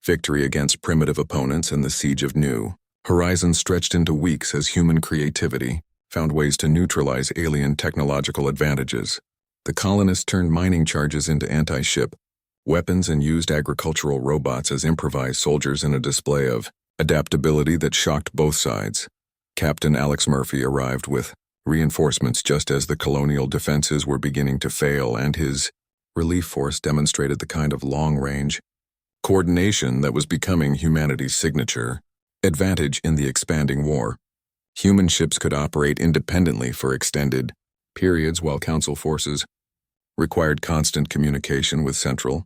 victory against primitive opponents, and the siege of New Horizon stretched into weeks as human creativity found ways to neutralize alien technological advantages. The colonists turned mining charges into anti-ship weapons and used agricultural robots as improvised soldiers in a display of adaptability that shocked both sides. Captain Alex Murphy arrived with reinforcements just as the colonial defenses were beginning to fail, and his relief force demonstrated the kind of long-range coordination that was becoming humanity's signature advantage in the expanding war. Human ships could operate independently for extended periods, while Council forces required constant communication with central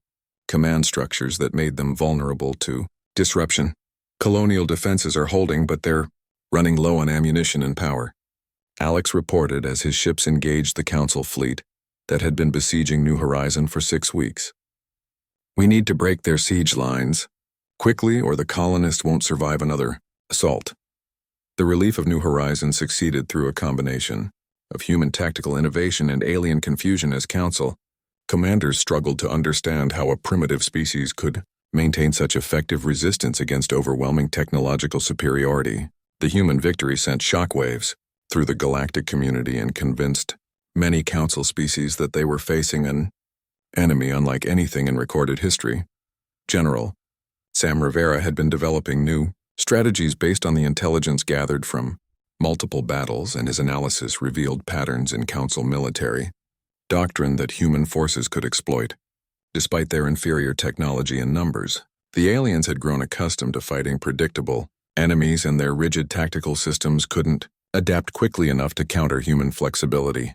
command structures that made them vulnerable to disruption. Colonial defenses are holding, but they're running low on ammunition and power, Alex reported as his ships engaged the Council fleet that had been besieging New Horizon for 6 weeks. We need to break their siege lines quickly, or the colonists won't survive another assault. The relief of New Horizon succeeded through a combination of human tactical innovation and alien confusion as Council commanders struggled to understand how a primitive species could maintain such effective resistance against overwhelming technological superiority. The human victory sent shockwaves through the galactic community and convinced many Council species that they were facing an enemy unlike anything in recorded history. General Sam Rivera had been developing new strategies based on the intelligence gathered from multiple battles, and his analysis revealed patterns in Council military doctrine that human forces could exploit. Despite their inferior technology and numbers, the aliens had grown accustomed to fighting predictable enemies, and their rigid tactical systems couldn't adapt quickly enough to counter human flexibility.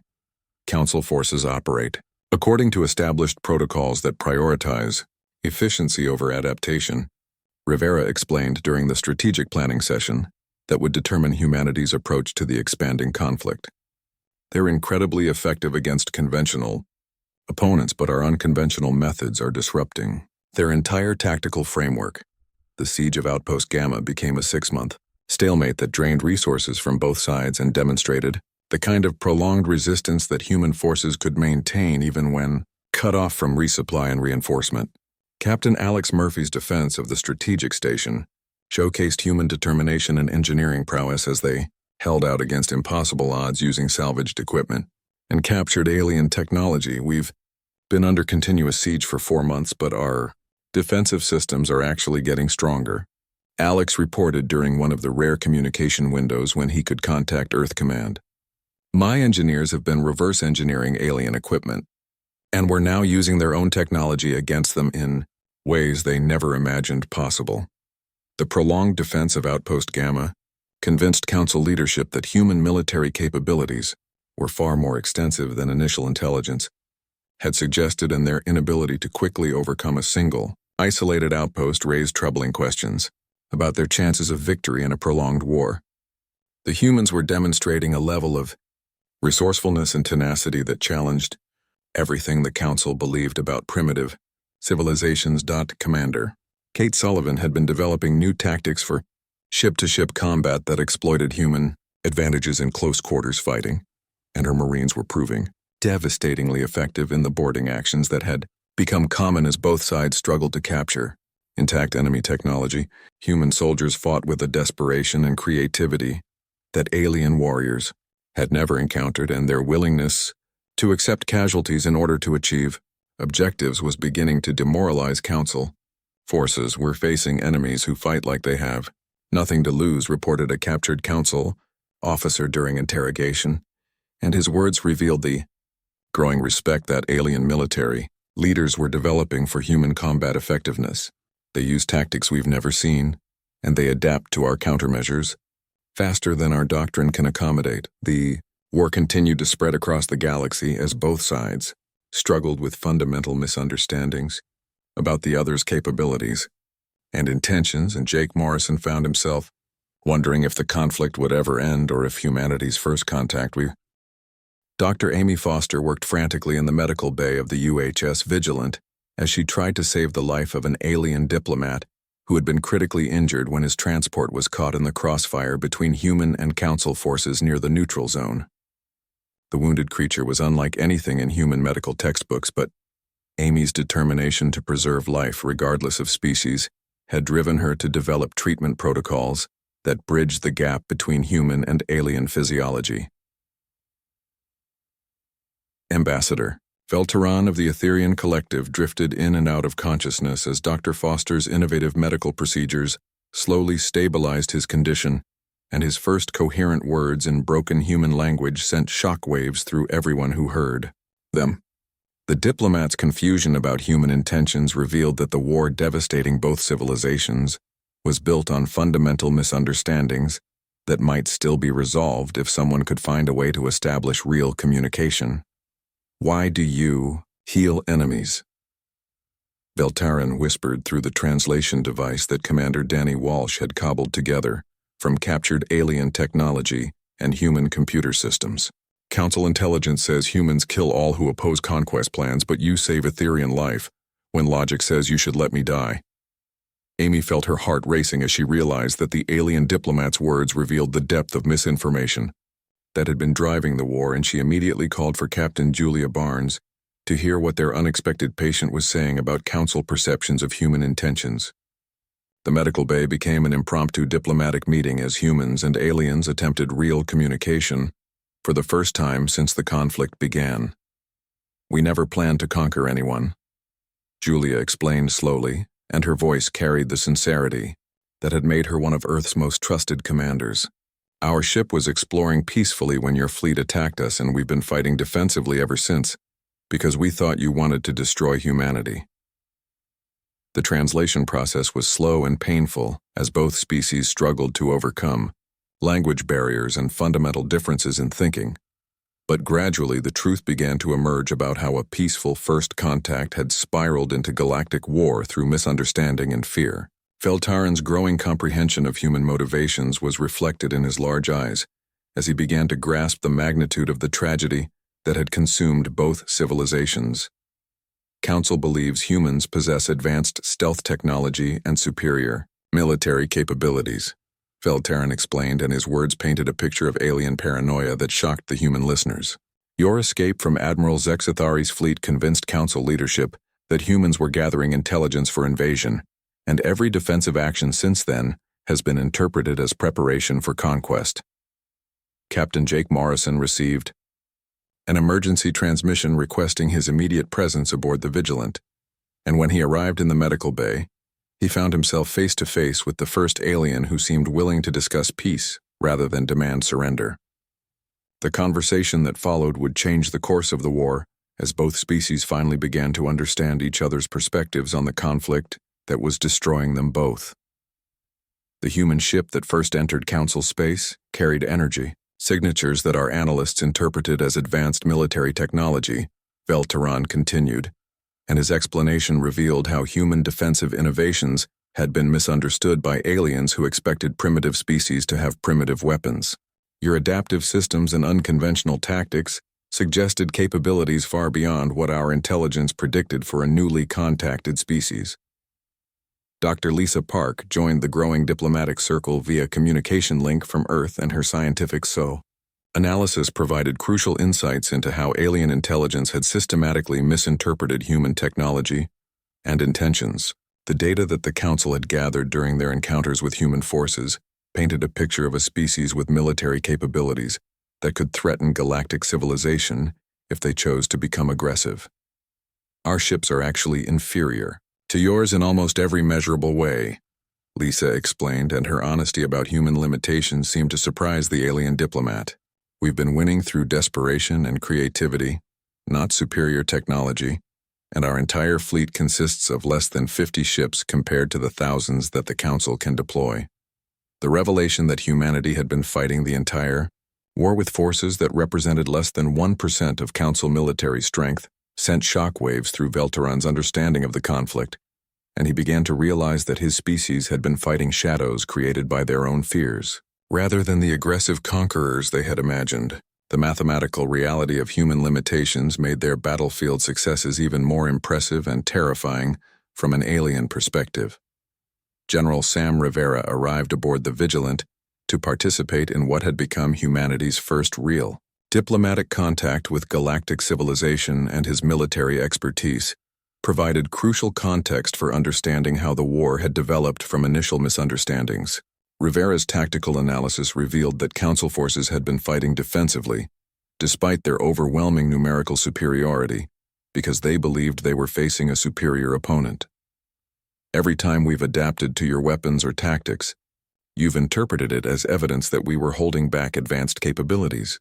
Council forces operate according to established protocols that prioritize efficiency over adaptation, Rivera explained during the strategic planning session that would determine humanity's approach to the expanding conflict. They're incredibly effective against conventional opponents, but our unconventional methods are disrupting their entire tactical framework. The siege of Outpost Gamma became a 6-month stalemate that drained resources from both sides and demonstrated the kind of prolonged resistance that human forces could maintain even when cut off from resupply and reinforcement. Captain Alex Murphy's defense of the strategic station showcased human determination and engineering prowess as they held out against impossible odds using salvaged equipment and captured alien technology. We've been under continuous siege for 4 months, but our defensive systems are actually getting stronger, Alex reported during one of the rare communication windows when he could contact Earth Command. My engineers have been reverse engineering alien equipment, and we're now using their own technology against them in ways they never imagined possible. The prolonged defense of Outpost Gamma convinced Council leadership that human military capabilities were far more extensive than initial intelligence had suggested, and their inability to quickly overcome a single, isolated outpost raised troubling questions about their chances of victory in a prolonged war. The humans were demonstrating a level of resourcefulness and tenacity that challenged everything the Council believed about primitive civilizations. Commander Kate Sullivan had been developing new tactics for ship-to-ship combat that exploited human advantages in close-quarters fighting, and her Marines were proving devastatingly effective in the boarding actions that had become common as both sides struggled to capture intact enemy technology. Human soldiers fought with a desperation and creativity that alien warriors had never encountered, and their willingness to accept casualties in order to achieve objectives was beginning to demoralize Council forces. Were facing enemies who fight like they have nothing to lose, reported a captured Council officer during interrogation, and his words revealed the growing respect that alien military leaders were developing for human combat effectiveness. They use tactics we've never seen, and they adapt to our countermeasures faster than our doctrine can accommodate. The war continued to spread across the galaxy as both sides struggled with fundamental misunderstandings about the other's capabilities and intentions, and Jake Morrison found himself wondering if the conflict would ever end or if humanity's first contact with Dr. Amy Foster worked frantically in the medical bay of the UHS Vigilant as she tried to save the life of an alien diplomat who had been critically injured when his transport was caught in the crossfire between human and Council forces near the neutral zone. The wounded creature was unlike anything in human medical textbooks, but Amy's determination to preserve life regardless of species had driven her to develop treatment protocols that bridged the gap between human and alien physiology. Ambassador Velteran of the Etherian Collective drifted in and out of consciousness as Dr. Foster's innovative medical procedures slowly stabilized his condition, and his first coherent words in broken human language sent shockwaves through everyone who heard them. The diplomat's confusion about human intentions revealed that the war devastating both civilizations was built on fundamental misunderstandings that might still be resolved if someone could find a way to establish real communication. "Why do you heal enemies?" Veltaran whispered through the translation device that Commander Danny Walsh had cobbled together from captured alien technology and human computer systems. "Council intelligence says humans kill all who oppose conquest plans, but you save Etherian life when logic says you should let me die." Amy felt her heart racing as she realized that the alien diplomat's words revealed the depth of misinformation that had been driving the war, and she immediately called for Captain Julia Barnes to hear what their unexpected patient was saying about Council perceptions of human intentions. The medical bay became an impromptu diplomatic meeting as humans and aliens attempted real communication for the first time since the conflict began. "We never planned to conquer anyone," Julia explained slowly, and her voice carried the sincerity that had made her one of Earth's most trusted commanders. "Our ship was exploring peacefully when your fleet attacked us, and we've been fighting defensively ever since, because we thought you wanted to destroy humanity." The translation process was slow and painful as both species struggled to overcome language barriers and fundamental differences in thinking. But gradually the truth began to emerge about how a peaceful first contact had spiraled into galactic war through misunderstanding and fear. Veltaran's growing comprehension of human motivations was reflected in his large eyes as he began to grasp the magnitude of the tragedy that had consumed both civilizations. Council believes humans possess advanced stealth technology and superior military capabilities, Veltaran explained, and his words painted a picture of alien paranoia that shocked the human listeners. "Your escape from Admiral Zexathari's fleet convinced Council leadership that humans were gathering intelligence for invasion, and every defensive action since then has been interpreted as preparation for conquest." Captain Jake Morrison received an emergency transmission requesting his immediate presence aboard the Vigilant, and when he arrived in the medical bay, he found himself face to face with the first alien who seemed willing to discuss peace rather than demand surrender. The conversation that followed would change the course of the war as both species finally began to understand each other's perspectives on the conflict that was destroying them both. The human ship that first entered Council space carried energy, signatures that our analysts interpreted as advanced military technology, Veltaran continued, and his explanation revealed how human defensive innovations had been misunderstood by aliens who expected primitive species to have primitive weapons. "Your adaptive systems and unconventional tactics suggested capabilities far beyond what our intelligence predicted for a newly contacted species. Dr. Lisa Park joined the growing diplomatic circle via communication link from Earth and her scientific analysis provided crucial insights into how alien intelligence had systematically misinterpreted human technology and intentions. The data that the Council had gathered during their encounters with human forces painted a picture of a species with military capabilities that could threaten galactic civilization if they chose to become aggressive. Our ships are actually inferior to yours in almost every measurable way, Lisa explained, and her honesty about human limitations seemed to surprise the alien diplomat. We've been winning through desperation and creativity, not superior technology, and our entire fleet consists of less than 50 ships compared to the thousands that the Council can deploy. The revelation that humanity had been fighting the entire war with forces that represented less than 1% of Council military strength sent shockwaves through Velteron's understanding of the conflict, and he began to realize that his species had been fighting shadows created by their own fears. Rather than the aggressive conquerors they had imagined, the mathematical reality of human limitations made their battlefield successes even more impressive and terrifying from an alien perspective. General Sam Rivera arrived aboard the Vigilant to participate in what had become humanity's first real diplomatic contact with galactic civilization, and his military expertise provided crucial context for understanding how the war had developed from initial misunderstandings. Rivera's tactical analysis revealed that Council forces had been fighting defensively, despite their overwhelming numerical superiority, because they believed they were facing a superior opponent. Every time we've adapted to your weapons or tactics, you've interpreted it as evidence that we were holding back advanced capabilities,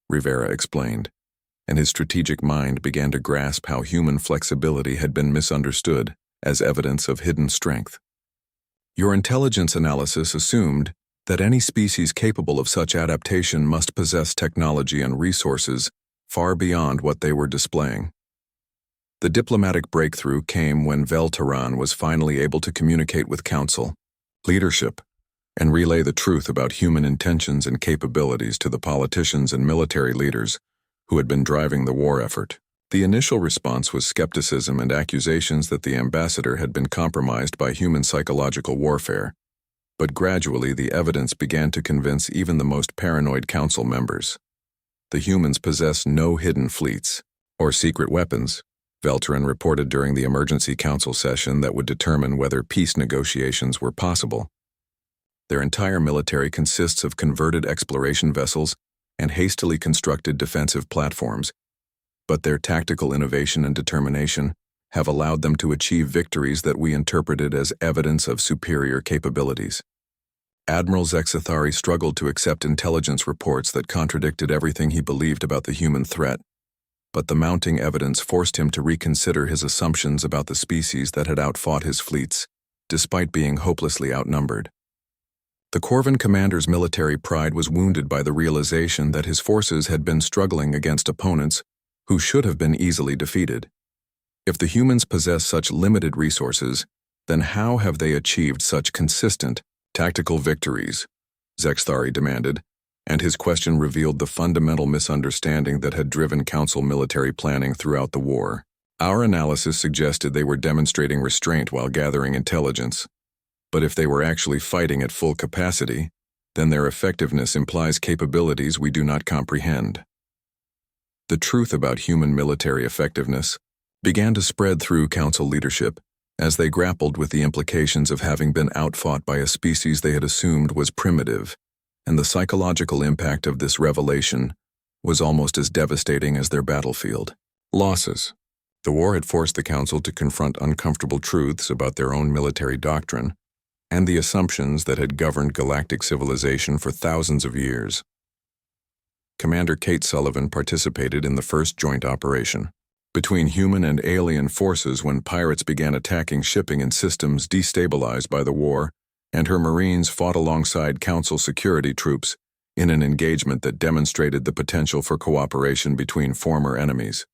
Rivera explained, and his strategic mind began to grasp how human flexibility had been misunderstood as evidence of hidden strength. Your intelligence analysis assumed that any species capable of such adaptation must possess technology and resources far beyond what they were displaying. The diplomatic breakthrough came when Velteron was finally able to communicate with Council leadership and relay the truth about human intentions and capabilities to the politicians and military leaders who had been driving the war effort. The initial response was skepticism and accusations that the ambassador had been compromised by human psychological warfare, but gradually the evidence began to convince even the most paranoid Council members. The humans possess no hidden fleets or secret weapons, Velteron reported during the emergency council session that would determine whether peace negotiations were possible. Their entire military consists of converted exploration vessels and hastily constructed defensive platforms, but their tactical innovation and determination have allowed them to achieve victories that we interpreted as evidence of superior capabilities. Admiral Zexathari struggled to accept intelligence reports that contradicted everything he believed about the human threat, but the mounting evidence forced him to reconsider his assumptions about the species that had outfought his fleets, despite being hopelessly outnumbered. The Corvan commander's military pride was wounded by the realization that his forces had been struggling against opponents who should have been easily defeated. If the humans possess such limited resources, then how have they achieved such consistent tactical victories? Zexathari demanded, and his question revealed the fundamental misunderstanding that had driven Council military planning throughout the war. Our analysis suggested they were demonstrating restraint while gathering intelligence, but if they were actually fighting at full capacity, then their effectiveness implies capabilities we do not comprehend. The truth about human military effectiveness began to spread through Council leadership as they grappled with the implications of having been outfought by a species they had assumed was primitive, and the psychological impact of this revelation was almost as devastating as their battlefield losses. The war had forced the Council to confront uncomfortable truths about their own military doctrine and the assumptions that had governed galactic civilization for thousands of years. Commander Kate Sullivan participated in the first joint operation between human and alien forces when pirates began attacking shipping and systems destabilized by the war, and her Marines fought alongside Council security troops in an engagement that demonstrated the potential for cooperation between former enemies.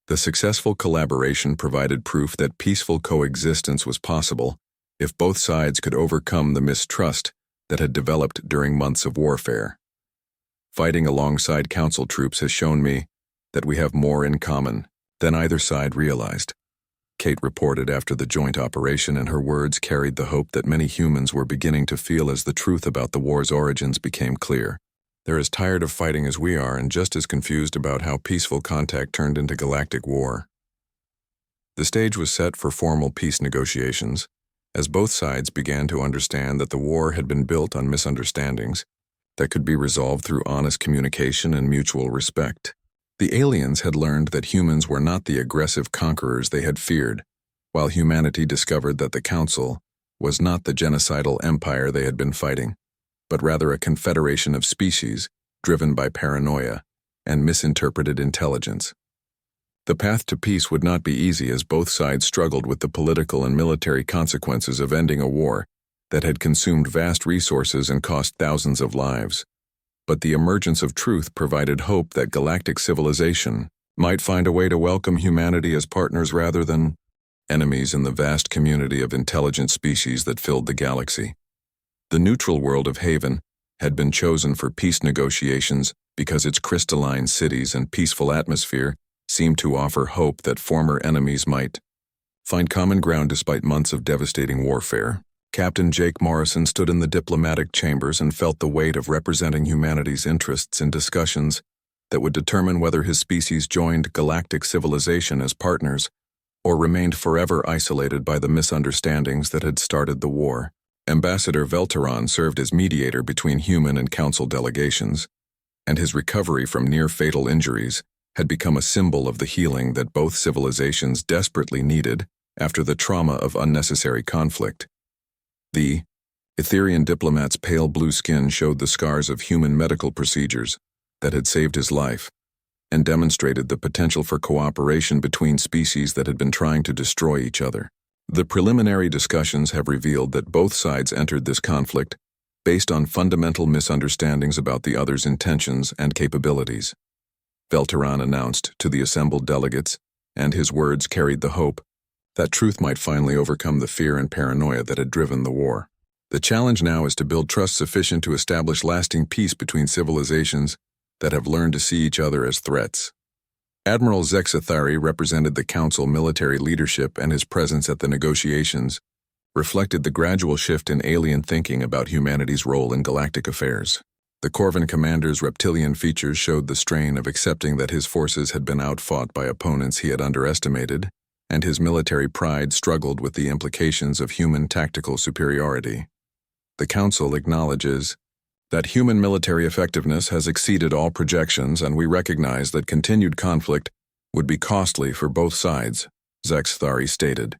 The successful collaboration provided proof that peaceful coexistence was possible if both sides could overcome the mistrust that had developed during months of warfare. Fighting alongside Council troops has shown me that we have more in common than either side realized," Kate reported after the joint operation, and her words carried the hope that many humans were beginning to feel as the truth about the war's origins became clear. "They're as tired of fighting as we are and just as confused about how peaceful contact turned into galactic war." The stage was set for formal peace negotiations, as both sides began to understand that the war had been built on misunderstandings that could be resolved through honest communication and mutual respect. The aliens had learned that humans were not the aggressive conquerors they had feared, while humanity discovered that the Council was not the genocidal empire they had been fighting, but rather a confederation of species driven by paranoia and misinterpreted intelligence. The path to peace would not be easy, as both sides struggled with the political and military consequences of ending a war that had consumed vast resources and cost thousands of lives. But the emergence of truth provided hope that galactic civilization might find a way to welcome humanity as partners rather than enemies in the vast community of intelligent species that filled the galaxy. The neutral world of Haven had been chosen for peace negotiations because its crystalline cities and peaceful atmosphere seemed to offer hope that former enemies might find common ground despite months of devastating warfare. Captain Jake Morrison stood in the diplomatic chambers and felt the weight of representing humanity's interests in discussions that would determine whether his species joined galactic civilization as partners or remained forever isolated by the misunderstandings that had started the war. Ambassador Velteron served as mediator between human and council delegations, and his recovery from near-fatal injuries had become a symbol of the healing that both civilizations desperately needed after the trauma of unnecessary conflict. The Etherian diplomat's pale blue skin showed the scars of human medical procedures that had saved his life and demonstrated the potential for cooperation between species that had been trying to destroy each other. The preliminary discussions have revealed that both sides entered this conflict based on fundamental misunderstandings about the other's intentions and capabilities, Velteron announced to the assembled delegates, and his words carried the hope that truth might finally overcome the fear and paranoia that had driven the war. The challenge now is to build trust sufficient to establish lasting peace between civilizations that have learned to see each other as threats. Admiral Zexathari represented the Council military leadership, and his presence at the negotiations reflected the gradual shift in alien thinking about humanity's role in galactic affairs. The Corvan commander's reptilian features showed the strain of accepting that his forces had been outfought by opponents he had underestimated, and his military pride struggled with the implications of human tactical superiority. The Council acknowledges that human military effectiveness has exceeded all projections, and we recognize that continued conflict would be costly for both sides, Zexathari stated,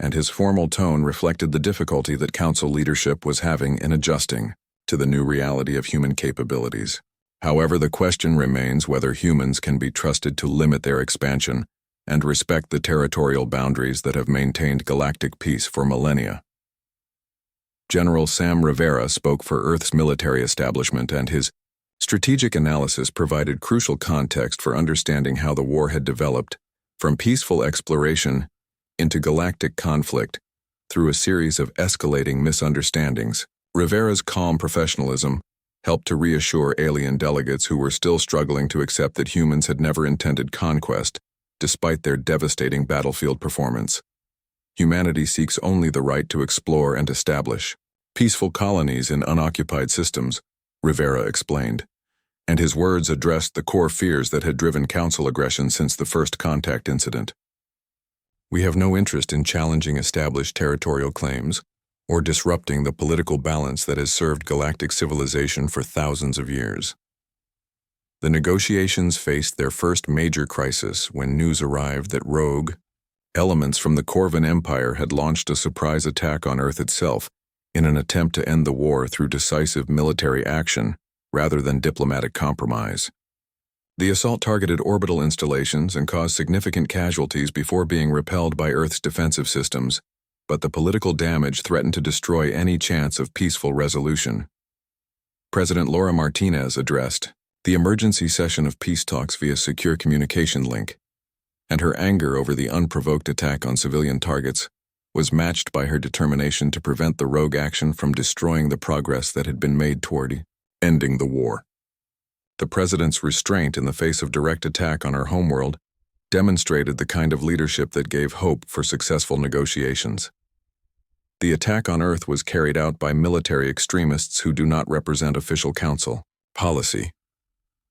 and his formal tone reflected the difficulty that Council leadership was having in adjusting to the new reality of human capabilities. However, the question remains whether humans can be trusted to limit their expansion and respect the territorial boundaries that have maintained galactic peace for millennia. General Sam Rivera spoke for Earth's military establishment, and his strategic analysis provided crucial context for understanding how the war had developed from peaceful exploration into galactic conflict through a series of escalating misunderstandings. Rivera's calm professionalism helped to reassure alien delegates who were still struggling to accept that humans had never intended conquest, despite their devastating battlefield performance. Humanity seeks only the right to explore and establish peaceful colonies in unoccupied systems, Rivera explained, and his words addressed the core fears that had driven Council aggression since the first contact incident. "We have no interest in challenging established territorial claims or disrupting the political balance that has served galactic civilization for thousands of years." The negotiations faced their first major crisis when news arrived that rogue elements from the Corvan Empire had launched a surprise attack on Earth itself in an attempt to end the war through decisive military action rather than diplomatic compromise. The assault targeted orbital installations and caused significant casualties before being repelled by Earth's defensive systems, but the political damage threatened to destroy any chance of peaceful resolution. President Laura Martinez addressed the emergency session of peace talks via secure communication link, and her anger over the unprovoked attack on civilian targets was matched by her determination to prevent the rogue action from destroying the progress that had been made toward ending the war. The president's restraint in the face of direct attack on her homeworld demonstrated the kind of leadership that gave hope for successful negotiations. The attack on Earth was carried out by military extremists who do not represent official council policy,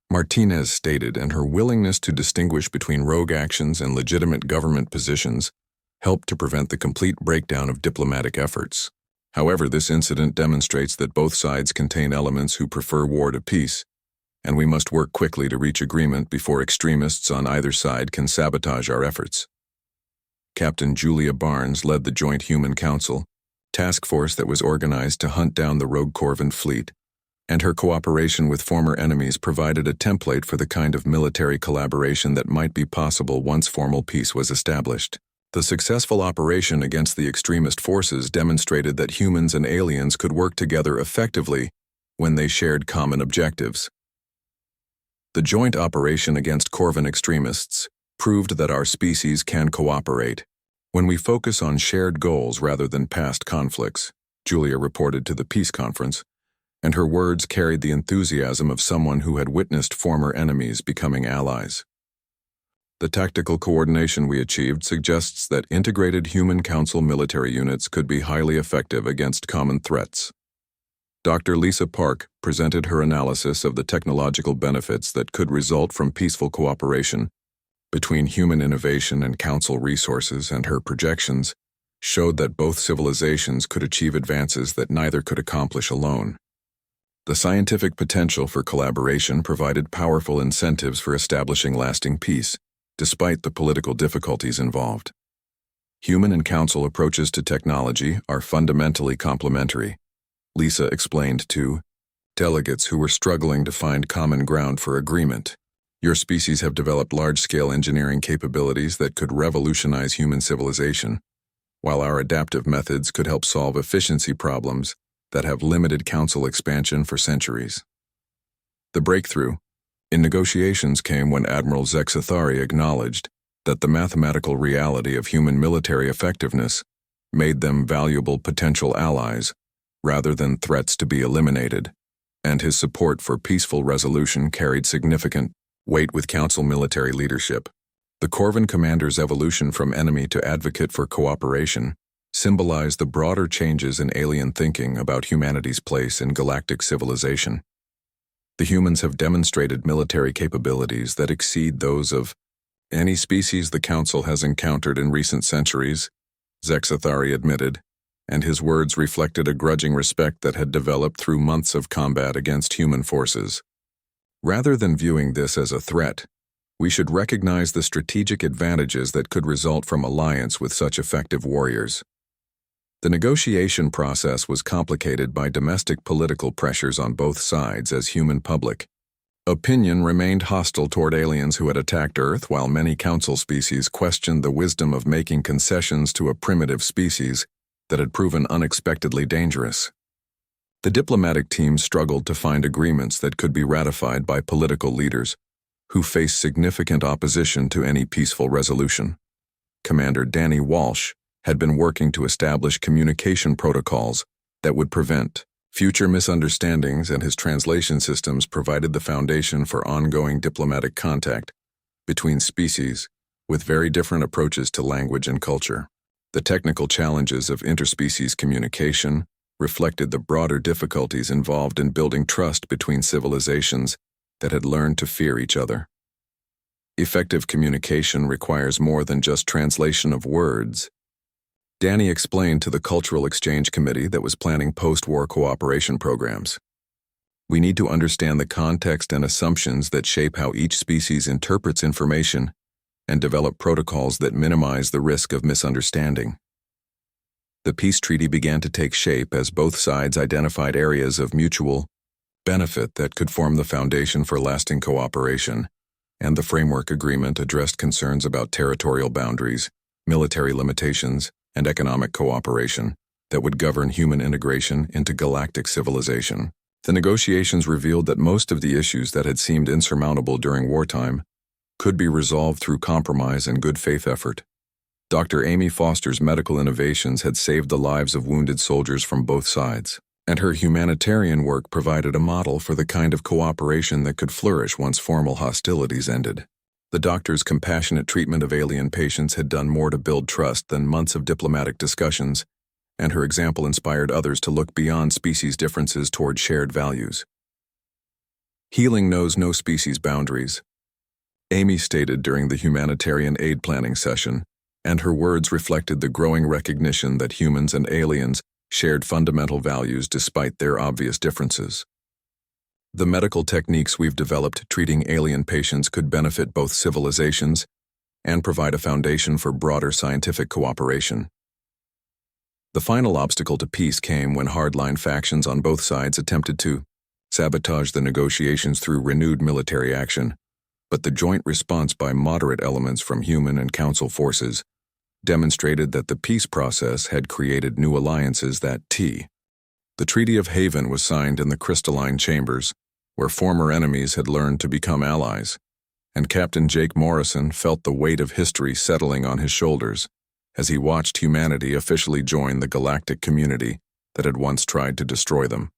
Martinez stated, and her willingness to distinguish between rogue actions and legitimate government positions helped to prevent the complete breakdown of diplomatic efforts. However, this incident demonstrates that both sides contain elements who prefer war to peace, and we must work quickly to reach agreement before extremists on either side can sabotage our efforts. Captain Julia Barnes led the Joint Human Council task force that was organized to hunt down the rogue Corvan fleet, and her cooperation with former enemies provided a template for the kind of military collaboration that might be possible once formal peace was established. The successful operation against the extremist forces demonstrated that humans and aliens could work together effectively when they shared common objectives. The joint operation against Corvan extremists proved that our species can cooperate when we focus on shared goals rather than past conflicts, Julia reported to the peace conference, and her words carried the enthusiasm of someone who had witnessed former enemies becoming allies. The tactical coordination we achieved suggests that integrated human council military units could be highly effective against common threats. Dr. Lisa Park presented her analysis of the technological benefits that could result from peaceful cooperation between human innovation and council resources, and her projections showed that both civilizations could achieve advances that neither could accomplish alone. The scientific potential for collaboration provided powerful incentives for establishing lasting peace, despite the political difficulties involved. Human and council approaches to technology are fundamentally complementary, Lisa explained to delegates who were struggling to find common ground for agreement. Your species have developed large-scale engineering capabilities that could revolutionize human civilization, while our adaptive methods could help solve efficiency problems that have limited council expansion for centuries. The breakthrough in negotiations came when Admiral Zexathari acknowledged that the mathematical reality of human military effectiveness made them valuable potential allies rather than threats to be eliminated, and his support for peaceful resolution carried significant weight with council military leadership. The Corvan commander's evolution from enemy to advocate for cooperation symbolized the broader changes in alien thinking about humanity's place in galactic civilization. The humans have demonstrated military capabilities that exceed those of any species the Council has encountered in recent centuries, Zexathari admitted, and his words reflected a grudging respect that had developed through months of combat against human forces. Rather than viewing this as a threat, we should recognize the strategic advantages that could result from alliance with such effective warriors. The negotiation process was complicated by domestic political pressures on both sides as human public opinion remained hostile toward aliens who had attacked Earth, while many council species questioned the wisdom of making concessions to a primitive species that had proven unexpectedly dangerous. The diplomatic team struggled to find agreements that could be ratified by political leaders who faced significant opposition to any peaceful resolution. Commander Danny Walsh had been working to establish communication protocols that would prevent future misunderstandings, and his translation systems provided the foundation for ongoing diplomatic contact between species with very different approaches to language and culture. The technical challenges of interspecies communication reflected the broader difficulties involved in building trust between civilizations that had learned to fear each other. Effective communication requires more than just translation of words. Danny explained to the Cultural Exchange Committee that was planning post-war cooperation programs. We need to understand the context and assumptions that shape how each species interprets information and develop protocols that minimize the risk of misunderstanding. The peace treaty began to take shape as both sides identified areas of mutual benefit that could form the foundation for lasting cooperation, and the framework agreement addressed concerns about territorial boundaries, military limitations, and economic cooperation that would govern human integration into galactic civilization. The negotiations revealed that most of the issues that had seemed insurmountable during wartime could be resolved through compromise and good faith effort. Dr. Amy Foster's medical innovations had saved the lives of wounded soldiers from both sides. and her humanitarian work provided a model for the kind of cooperation that could flourish once formal hostilities ended. The doctor's compassionate treatment of alien patients had done more to build trust than months of diplomatic discussions, and her example inspired others to look beyond species differences toward shared values. Healing knows no species boundaries, Amy stated during the humanitarian aid planning session, and her words reflected the growing recognition that humans and aliens shared fundamental values despite their obvious differences. The medical techniques we've developed treating alien patients could benefit both civilizations and provide a foundation for broader scientific cooperation. The final obstacle to peace came when hardline factions on both sides attempted to sabotage the negotiations through renewed military action, but the joint response by moderate elements from human and council forces demonstrated that the peace process had created new alliances that The Treaty of Haven was signed in the crystalline chambers, where former enemies had learned to become allies, and Captain Jake Morrison felt the weight of history settling on his shoulders as he watched humanity officially join the galactic community that had once tried to destroy them.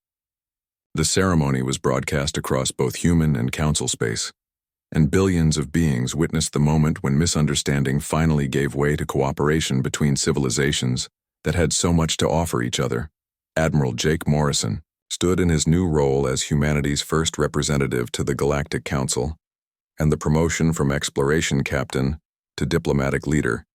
The ceremony was broadcast across both human and council space, and billions of beings witnessed the moment when misunderstanding finally gave way to cooperation between civilizations that had so much to offer each other. Admiral Jake Morrison stood in his new role as humanity's first representative to the Galactic Council, and the promotion from exploration captain to diplomatic leader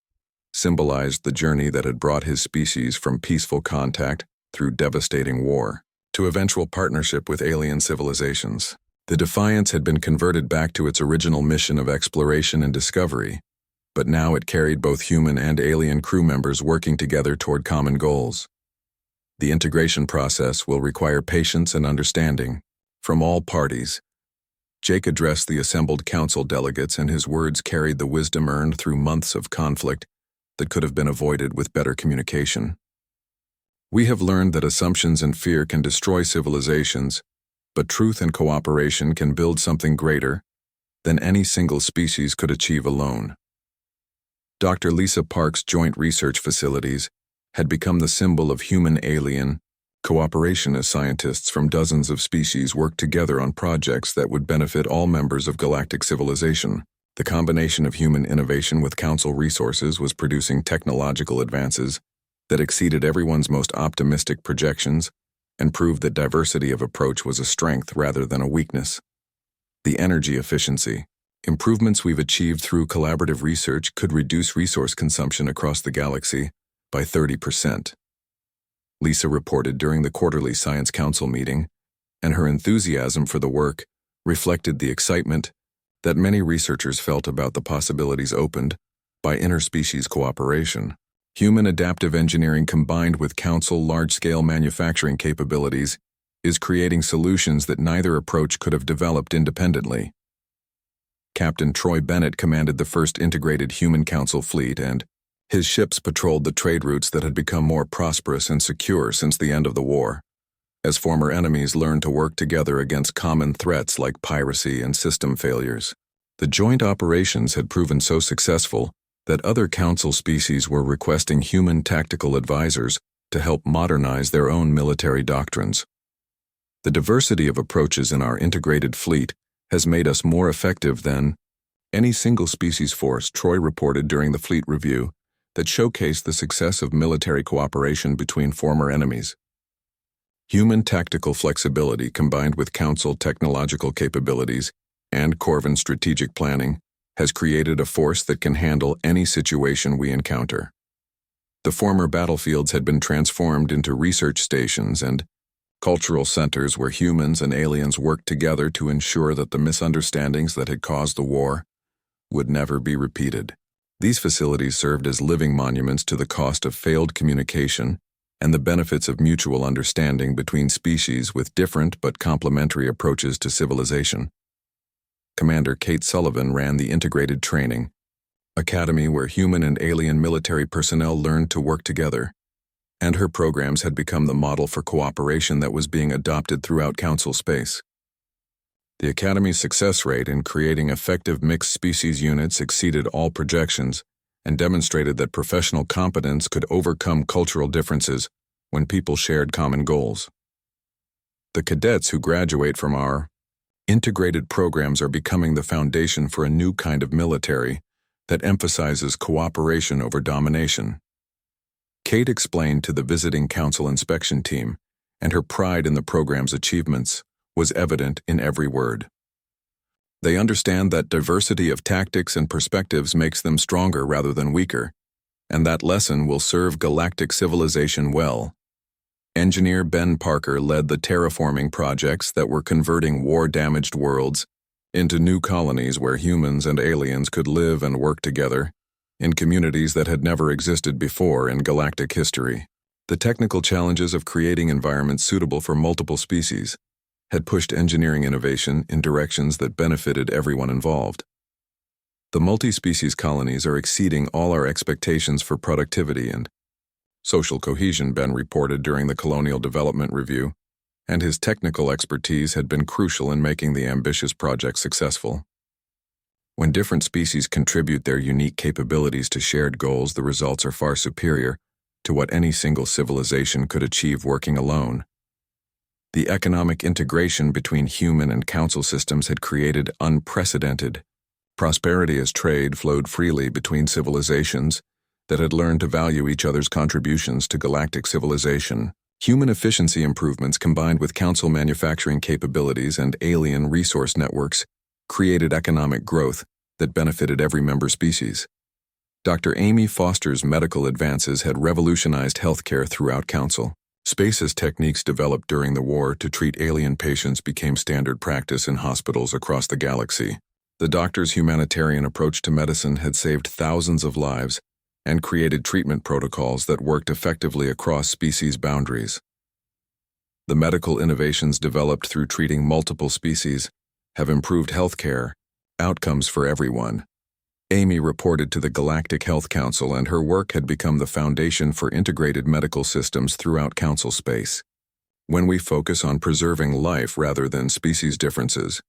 symbolized the journey that had brought his species from peaceful contact through devastating war to eventual partnership with alien civilizations. The Defiance had been converted back to its original mission of exploration and discovery, but now it carried both human and alien crew members working together toward common goals. The integration process will require patience and understanding from all parties. Jake addressed the assembled council delegates, and his words carried the wisdom earned through months of conflict that could have been avoided with better communication. We have learned that assumptions and fear can destroy civilizations, but truth and cooperation can build something greater than any single species could achieve alone. Dr. Lisa Park's joint research facilities had become the symbol of human-alien cooperation as scientists from dozens of species worked together on projects that would benefit all members of galactic civilization. The combination of human innovation with council resources was producing technological advances that exceeded everyone's most optimistic projections and proved that diversity of approach was a strength rather than a weakness. The energy efficiency improvements we've achieved through collaborative research could reduce resource consumption across the galaxy by 30%. Lisa reported during the quarterly Science Council meeting, and her enthusiasm for the work reflected the excitement that many researchers felt about the possibilities opened by interspecies cooperation. Human adaptive engineering combined with council large-scale manufacturing capabilities is creating solutions that neither approach could have developed independently. Captain Troy Bennett commanded the first integrated human council fleet, and his ships patrolled the trade routes that had become more prosperous and secure since the end of the war, as former enemies learned to work together against common threats like piracy and system failures. The joint operations had proven so successful that other council species were requesting human tactical advisors to help modernize their own military doctrines. The diversity of approaches in our integrated fleet has made us more effective than any single species force, Troy reported during the fleet review that showcased the success of military cooperation between former enemies. Human tactical flexibility combined with council technological capabilities and Corvin strategic planning has created a force that can handle any situation we encounter. The former battlefields had been transformed into research stations and cultural centers where humans and aliens worked together to ensure that the misunderstandings that had caused the war would never be repeated. These facilities served as living monuments to the cost of failed communication and the benefits of mutual understanding between species with different but complementary approaches to civilization. Commander Kate Sullivan ran the Integrated Training Academy where human and alien military personnel learned to work together, and her programs had become the model for cooperation that was being adopted throughout Council space. The Academy's success rate in creating effective mixed species units exceeded all projections and demonstrated that professional competence could overcome cultural differences when people shared common goals. The cadets who graduate from our integrated programs are becoming the foundation for a new kind of military that emphasizes cooperation over domination. Kate explained to the visiting council inspection team, and her pride in the program's achievements was evident in every word. They understand that diversity of tactics and perspectives makes them stronger rather than weaker, and that lesson will serve galactic civilization well. Engineer Ben Parker led the terraforming projects that were converting war-damaged worlds into new colonies where humans and aliens could live and work together in communities that had never existed before in galactic history. The technical challenges of creating environments suitable for multiple species had pushed engineering innovation in directions that benefited everyone involved. The multi-species colonies are exceeding all our expectations for productivity and social cohesion, Ben reported during the Colonial Development Review, and his technical expertise had been crucial in making the ambitious project successful. When different species contribute their unique capabilities to shared goals, the results are far superior to what any single civilization could achieve working alone. The economic integration between human and council systems had created unprecedented prosperity as trade flowed freely between civilizations that had learned to value each other's contributions to galactic civilization. Human efficiency improvements combined with council manufacturing capabilities and alien resource networks created economic growth that benefited every member species. Dr. Amy Foster's medical advances had revolutionized healthcare throughout Council. Space's techniques developed during the war to treat alien patients became standard practice in hospitals across the galaxy. The doctor's humanitarian approach to medicine had saved thousands of lives and created treatment protocols that worked effectively across species boundaries. The medical innovations developed through treating multiple species have improved healthcare outcomes for everyone. Amy reported to the Galactic Health Council, and her work had become the foundation for integrated medical systems throughout Council space. When we focus on preserving life rather than species differences,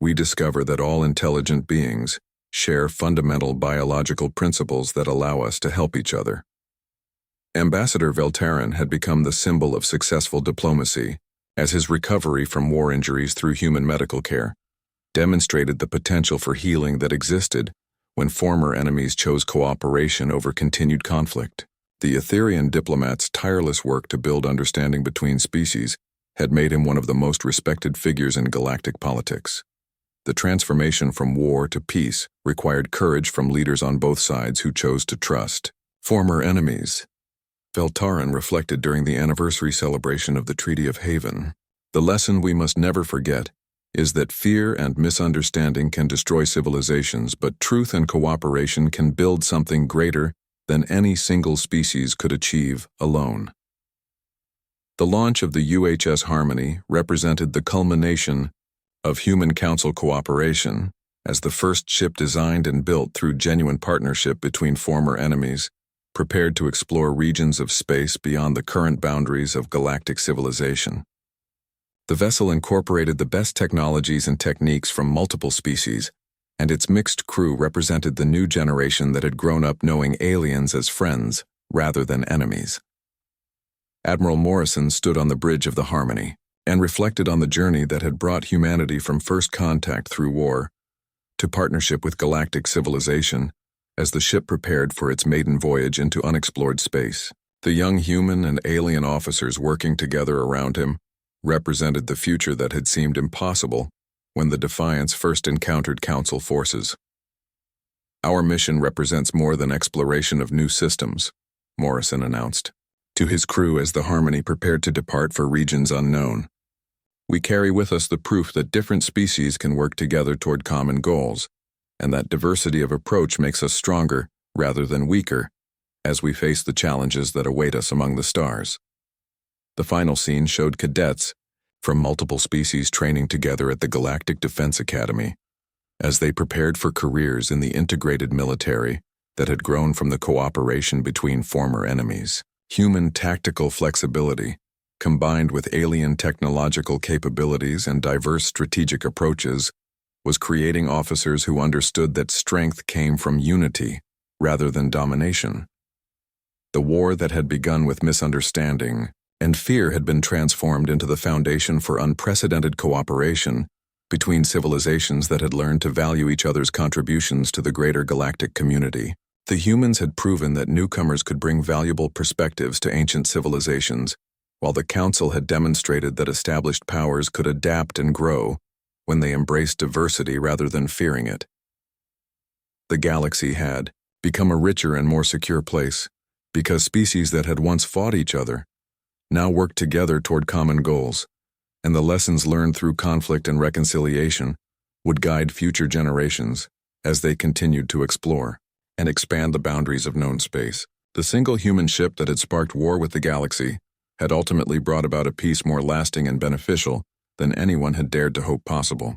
we discover that all intelligent beings share fundamental biological principles that allow us to help each other. Ambassador Veltaran had become the symbol of successful diplomacy, as his recovery from war injuries through human medical care demonstrated the potential for healing that existed when former enemies chose cooperation over continued conflict. The Etherian diplomat's tireless work to build understanding between species had made him one of the most respected figures in galactic politics. The transformation from war to peace required courage from leaders on both sides who chose to trust former enemies. Veltaran reflected during the anniversary celebration of the Treaty of Haven. The lesson we must never forget is that fear and misunderstanding can destroy civilizations, but truth and cooperation can build something greater than any single species could achieve alone. The launch of the UHS Harmony represented the culmination of human council cooperation, as the first ship designed and built through genuine partnership between former enemies, prepared to explore regions of space beyond the current boundaries of galactic civilization. The vessel incorporated the best technologies and techniques from multiple species, and its mixed crew represented the new generation that had grown up knowing aliens as friends rather than enemies. Admiral Morrison stood on the bridge of the Harmony and reflected on the journey that had brought humanity from first contact through war to partnership with galactic civilization as the ship prepared for its maiden voyage into unexplored space. The young human and alien officers working together around him represented the future that had seemed impossible when the Defiance first encountered Council forces. "Our mission represents more than exploration of new systems," Morrison announced to his crew as the Harmony prepared to depart for regions unknown. "We carry with us the proof that different species can work together toward common goals, and that diversity of approach makes us stronger rather than weaker as we face the challenges that await us among the stars." The final scene showed cadets from multiple species training together at the Galactic Defense Academy as they prepared for careers in the integrated military that had grown from the cooperation between former enemies. Human tactical flexibility, combined with alien technological capabilities and diverse strategic approaches, was creating officers who understood that strength came from unity rather than domination. The war that had begun with misunderstanding and fear had been transformed into the foundation for unprecedented cooperation between civilizations that had learned to value each other's contributions to the greater galactic community. The humans had proven that newcomers could bring valuable perspectives to ancient civilizations, while the Council had demonstrated that established powers could adapt and grow when they embraced diversity rather than fearing it. The galaxy had become a richer and more secure place, because species that had once fought each other now worked together toward common goals, and the lessons learned through conflict and reconciliation would guide future generations as they continued to explore and expand the boundaries of known space. The single human ship that had sparked war with the galaxy had ultimately brought about a peace more lasting and beneficial than anyone had dared to hope possible.